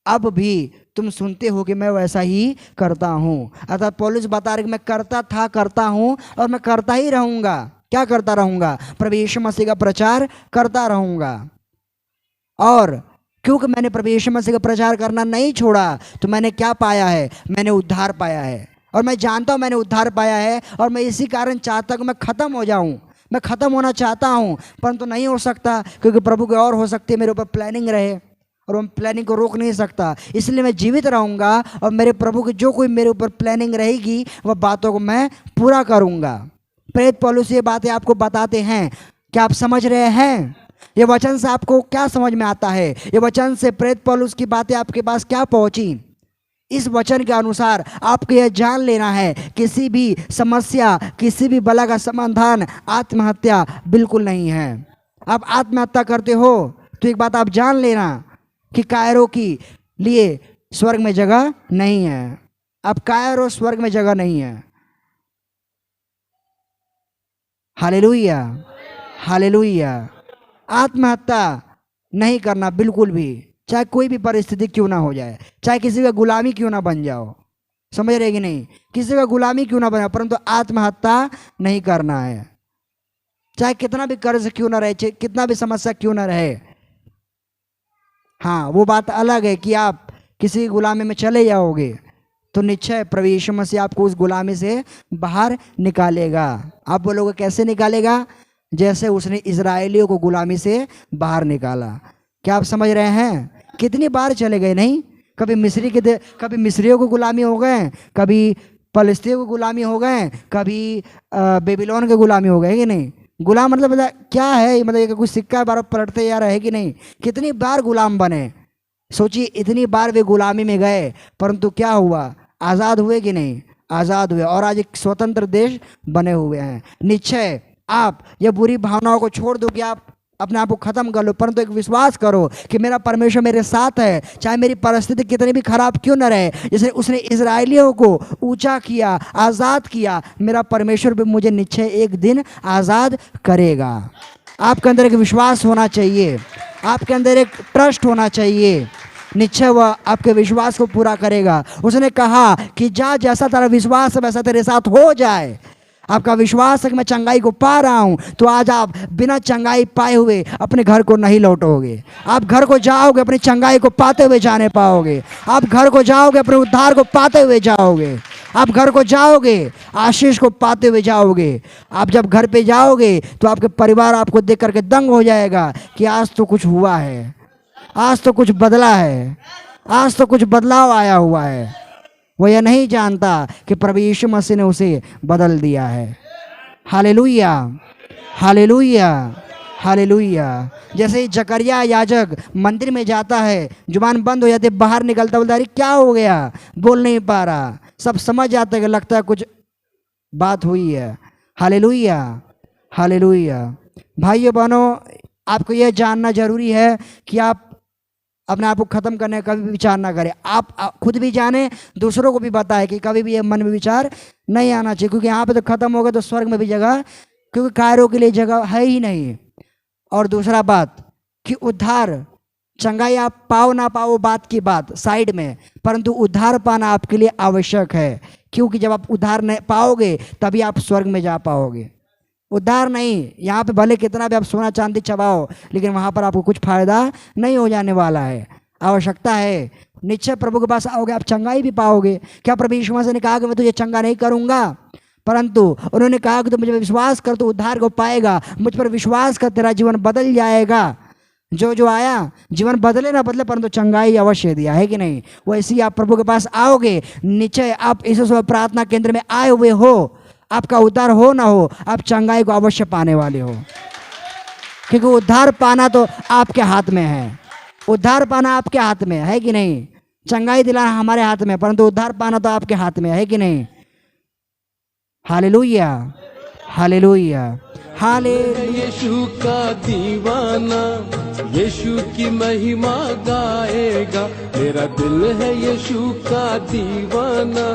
B: अब भी तुम सुनते हो कि मैं वैसा ही करता हूँ। अर्थात पौलुस बता रहे कि मैं करता था, करता हूँ और मैं करता ही रहूँगा। क्या करता रहूँगा? प्रभु यीशु मसीह का प्रचार करता रहूँगा। और क्योंकि मैंने प्रभु यीशु मसीह का प्रचार करना नहीं छोड़ा तो मैंने क्या पाया है? मैंने उद्धार पाया है। और मैं जानता हूँ मैंने उद्धार पाया है और मैं इसी कारण चाहता हूँ कि मैं ख़त्म हो जाऊँ। मैं ख़त्म होना चाहता हूँ परंतु नहीं हो सकता क्योंकि प्रभु की और हो सकती है मेरे ऊपर प्लानिंग रहे और मैं प्लानिंग को रोक नहीं सकता। इसलिए मैं जीवित रहूँगा और मेरे प्रभु की जो कोई मेरे ऊपर प्लानिंग रहेगी वह बातों को मैं पूरा करूँगा। प्रेरित पौलुस ये बातें आपको बताते हैं। क्या आप समझ रहे हैं? ये वचन से आपको क्या समझ में आता है? ये वचन से प्रेरित पौलुस की बातें आपके पास क्या पहुँची? इस वचन के अनुसार आपको यह जान लेना है किसी भी समस्या, किसी भी बला का समाधान आत्महत्या बिल्कुल नहीं है। आप आत्महत्या करते हो तो एक बात आप जान लेना कि कायरों की लिए स्वर्ग में जगह नहीं है। अब कायरों स्वर्ग में जगह नहीं है। Hallelujah, hallelujah. आत्महत्या नहीं करना बिल्कुल भी, चाहे कोई भी परिस्थिति क्यों ना हो जाए, चाहे किसी का गुलामी क्यों ना बन जाओ। समझ रहे कि नहीं? किसी का गुलामी क्यों ना बने, परंतु आत्महत्या नहीं करना है। चाहे कितना भी कर्ज क्यों ना रहे, कितना भी समस्या क्यों ना रहे। हाँ, वो बात अलग है कि आप किसी गुलामी में चले जाओगे तो निश्चय प्रभु यीशु मसीह आपको उस गुलामी से बाहर निकालेगा। आप बोलोगे कैसे निकालेगा? जैसे उसने इजरायलियों को गुलामी से बाहर निकाला। क्या आप समझ रहे हैं? कितनी बार चले गए नहीं? कभी कभी मिस्रियों को गुलामी हो गए, कभी फलस्तीनियों को गुलामी हो गए, कभी बेबीलोन के गुलामी हो गए कि नहीं? गुलाम मतलब क्या है? मतलब कुछ सिक्का बार पलटते जा रहा है कि नहीं? कितनी बार गुलाम बने। सोचिए, इतनी बार वे गुलामी में गए परंतु क्या हुआ? आज़ाद हुए कि नहीं? आज़ाद हुए और आज एक स्वतंत्र देश बने हुए हैं। निश्चय आप ये बुरी भावनाओं को छोड़ दो कि आप अपने आप को ख़त्म कर लो, परंतु एक विश्वास करो कि मेरा परमेश्वर मेरे साथ है, चाहे मेरी परिस्थिति कितनी भी खराब क्यों न रहे। जैसे उसने इजरायलियों को ऊंचा किया, आज़ाद किया, मेरा परमेश्वर भी मुझे निश्चय एक दिन आज़ाद करेगा। आपके अंदर एक विश्वास होना चाहिए, आपके अंदर एक ट्रस्ट होना चाहिए। निश्चय वह आपके विश्वास को पूरा करेगा। उसने कहा कि जा, जैसा तेरा विश्वास है वैसा तेरे साथ हो जाए। आपका विश्वास है कि मैं चंगाई को पा रहा हूं, तो आज आप बिना चंगाई पाए हुए अपने घर को नहीं लौटोगे। आप घर को जाओगे, अपनी चंगाई को पाते हुए जाने पाओगे। आप घर को जाओगे, अपने उद्धार को पाते हुए जाओगे। आप घर को जाओगे, आशीष को पाते हुए जाओगे। आप जब घर पे जाओगे तो आपके परिवार आपको देख करके दंग हो जाएगा कि आज तो कुछ हुआ है, आज तो कुछ बदला है, आज तो कुछ बदलाव आया हुआ है। वो यह नहीं जानता कि प्रभु यीशु मसीह ने उसे बदल दिया है। Hallelujah, hallelujah, hallelujah. जैसे ही जकरिया याजक मंदिर में जाता है, जुबान बंद हो जाती है, बाहर निकलता, बोलता अरे क्या हो गया, बोल नहीं पा रहा। सब समझ जाते हैं कि लगता है कुछ बात हुई है। Hallelujah, hallelujah. भाइयों बहनों, आपको यह जानना जरूरी है कि आप अपने आप को ख़त्म करने का कभी भी विचार ना करें। आप खुद भी जाने, दूसरों को भी बताएं कि कभी भी ये मन में विचार नहीं आना चाहिए, क्योंकि यहाँ पे तो ख़त्म होगा तो स्वर्ग में भी जगह, क्योंकि कायरों के लिए जगह है ही नहीं। और दूसरा बात कि उद्धार, चंगाई आप पाओ ना पाओ बात की बात साइड में, परंतु उद्धार पाना आपके लिए आवश्यक है, क्योंकि जब आप उद्धार नहीं पाओगे तभी आप स्वर्ग में जा पाओगे। उद्धार नहीं, यहाँ पे भले कितना भी आप सोना चांदी चबाओ, लेकिन वहाँ पर आपको कुछ फायदा नहीं हो जाने वाला है। आवश्यकता है निश्चय प्रभु के पास आओगे, आप चंगाई भी पाओगे। क्या प्रभु यीशु मसीह ने कहा कि मैं तुझे चंगा नहीं करूँगा, परंतु उन्होंने कहा कि तू मुझे विश्वास कर तो उद्धार को पाएगा, मुझ पर विश्वास कर तेरा जीवन बदल जाएगा। जो जो आया, जीवन बदले ना बदले, परंतु चंगाई अवश्य दिया है कि नहीं। वैसे ही आप प्रभु के पास आओगे, निश्चय आप इस प्रार्थना केंद्र में आए हुए हो, आपका उद्धार हो ना हो, आप चंगाई को अवश्य पाने वाले हो, क्योंकि उद्धार पाना तो आपके हाथ में है। उद्धार पाना आपके हाथ में है कि नहीं। चंगाई दिलाना हमारे हाथ में, परंतु उद्धार पाना तो आपके हाथ में है कि नहीं। Hallelujah, hallelujah, hallelujah.
C: यीशु का दीवाना यीशु की महिमा गाएगा, मेरा दिल है यीशु का दीवाना।